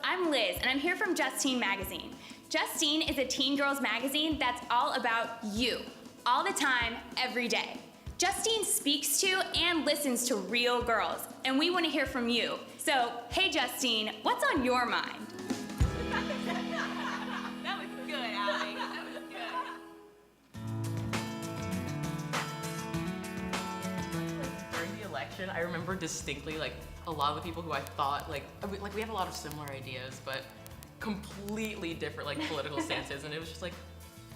I'm Liz, and I'm here from Justine Magazine. Justine is a teen girls magazine that's all about you, all the time, every day. Justine speaks to and listens to real girls, and we want to hear from you. So, hey Justine, what's on your mind? That was good, Allie. That was good. During the election, I remember distinctly, a lot of the people who I thought, we have a lot of similar ideas, but completely different, political stances, and it was just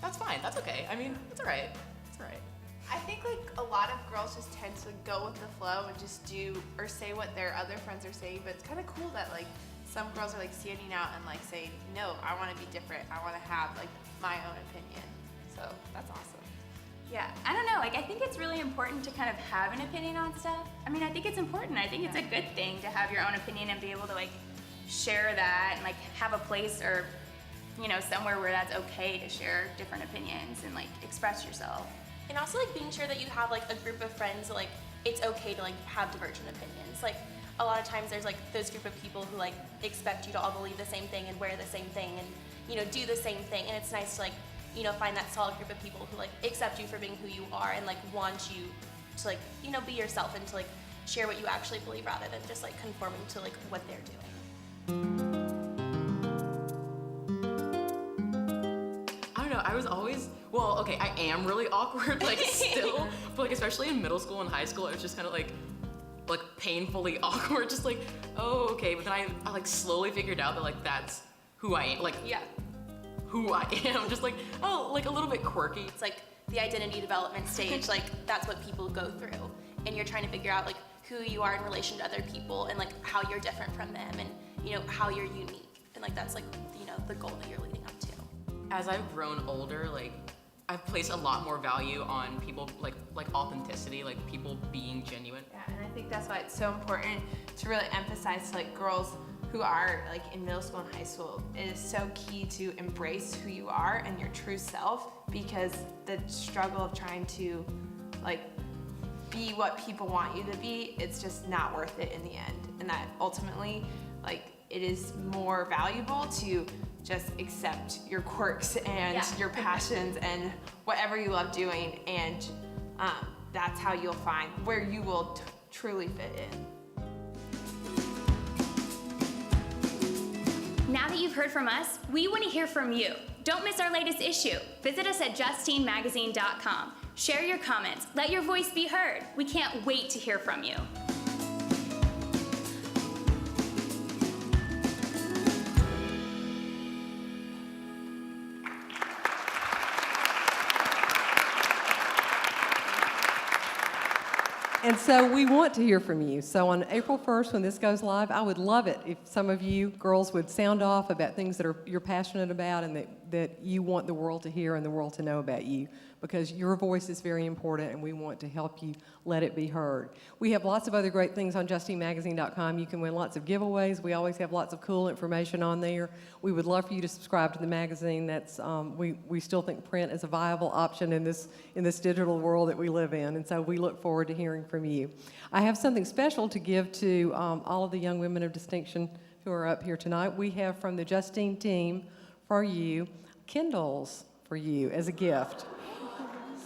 that's fine, that's okay. I mean, it's all right, it's all right. I think, a lot of girls just tend to go with the flow and just do or say what their other friends are saying, but it's kind of cool that, some girls are, standing out and, saying, no, I want to be different, I want to have, my own opinion, so that's awesome. Yeah, I don't know, I think it's really important to kind of have an opinion on stuff. I mean, I think it's important. I think it's a good thing to have your own opinion and be able to, share that and, have a place or, somewhere where that's okay to share different opinions and, express yourself. And also, being sure that you have, a group of friends, it's okay to, have divergent opinions. A lot of times there's, those group of people who, expect you to all believe the same thing and wear the same thing and, do the same thing. And it's nice to, find that solid group of people who, accept you for being who you are and, want you to, be yourself and to, share what you actually believe rather than just, conforming to, what they're doing. I don't know, I was always, I am really awkward, still, but, especially in middle school and high school, I was just kind of, painfully awkward, just oh, okay, but then I slowly figured out that, that's who I am, yeah. Who I am, just a little bit quirky. It's the identity development stage, that's what people go through. And you're trying to figure out who you are in relation to other people and how you're different from them and, how you're unique. And that's the goal that you're leading up to. As I've grown older, I've placed a lot more value on people, like authenticity, people being genuine. Yeah, and I think that's why it's so important to really emphasize to like girls who are like in middle school and high school. It is so key to embrace who you are and your true self, because the struggle of trying to like be what people want you to be, it's just not worth it in the end. And that ultimately, like, it is more valuable to just accept your quirks and your passions and whatever you love doing, and that's how you'll find where you will truly fit in. Now that you've heard from us, we want to hear from you. Don't miss our latest issue. Visit us at justeenmagazine.com. Share your comments. Let your voice be heard. We can't wait to hear from you. And so we want to hear from you. So on April 1st, when this goes live, I would love it if some of you girls would sound off about things that you're passionate about and that you want the world to hear and the world to know about you, because your voice is very important and we want to help you let it be heard. We have lots of other great things on justeenmagazine.com. You can win lots of giveaways. We always have lots of cool information on there. We would love for you to subscribe to the magazine. That's we still think print is a viable option in this digital world that we live in, and so we look forward to hearing from you. I have something special to give to all of the young women of distinction who are up here tonight. We have from the Justine team for you Kindles for you as a gift.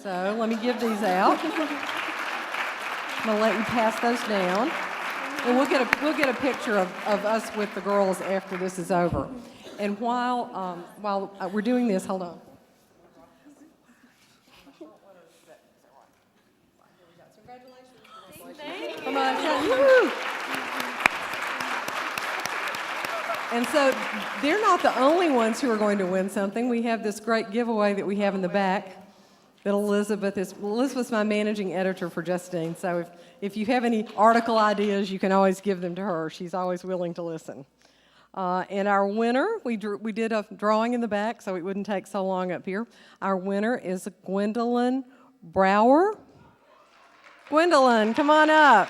So let me give these out. I'm going to let you pass those down. And we'll get a picture of us with the girls after this is over. And while we're doing this, hold on. Come on, woo! And so they're not the only ones who are going to win something. We have this great giveaway that we have in the back that Elizabeth's my managing editor for Justine. So if you have any article ideas, you can always give them to her. She's always willing to listen. And our winner, we did a drawing in the back so it wouldn't take so long up here. Our winner is Gwendolyn Brower. Gwendolyn, come on up.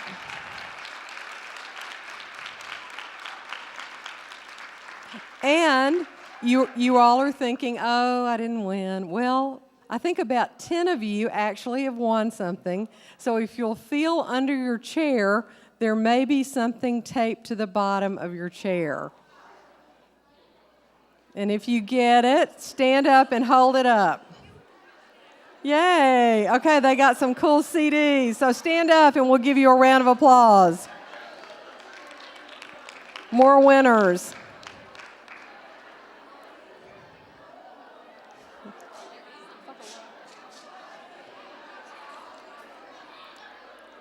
And you all are thinking, oh, I didn't win. Well, I think about 10 of you actually have won something. So if you'll feel under your chair, there may be something taped to the bottom of your chair. And if you get it, stand up and hold it up. Yay. Okay, they got some cool CDs. So stand up and we'll give you a round of applause. More winners.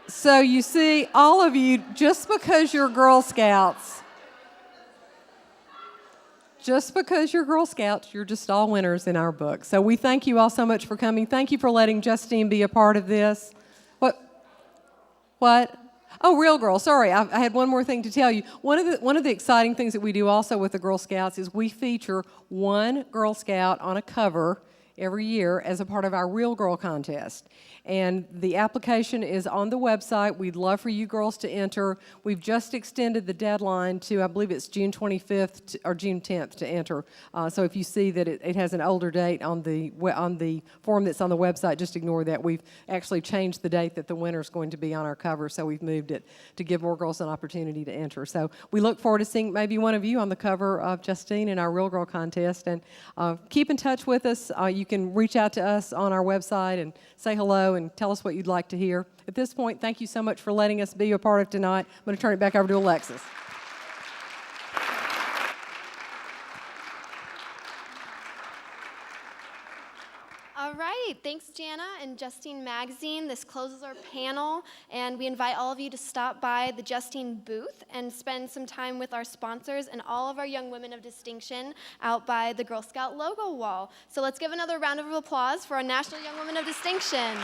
So you see, all of you, just because you're Girl Scouts, you're just all winners in our book. So we thank you all so much for coming. Thank you for letting Justine be a part of this. What? Oh, Real Girl. Sorry, I had one more thing to tell you. One of the exciting things that we do also with the Girl Scouts is we feature one Girl Scout on a cover every year as a part of our Real Girl contest. And the application is on the website. We'd love for you girls to enter. We've just extended the deadline to, I believe it's June 25th or June 10th to enter. So if you see that it has an older date on the form that's on the website, just ignore that. We've actually changed the date that the winner's going to be on our cover, so we've moved it to give more girls an opportunity to enter. So we look forward to seeing maybe one of you on the cover of Justine in our Real Girl contest. And keep in touch with us. You can reach out to us on our website and say hello and tell us what you'd like to hear. At this point, thank you so much for letting us be a part of tonight. I'm going to turn it back over to Alexis. All right, thanks Jana and Justine Magazine. This closes our panel, and we invite all of you to stop by the Justine booth and spend some time with our sponsors and all of our young women of distinction out by the Girl Scout logo wall. So let's give another round of applause for our National Young Women of Distinction.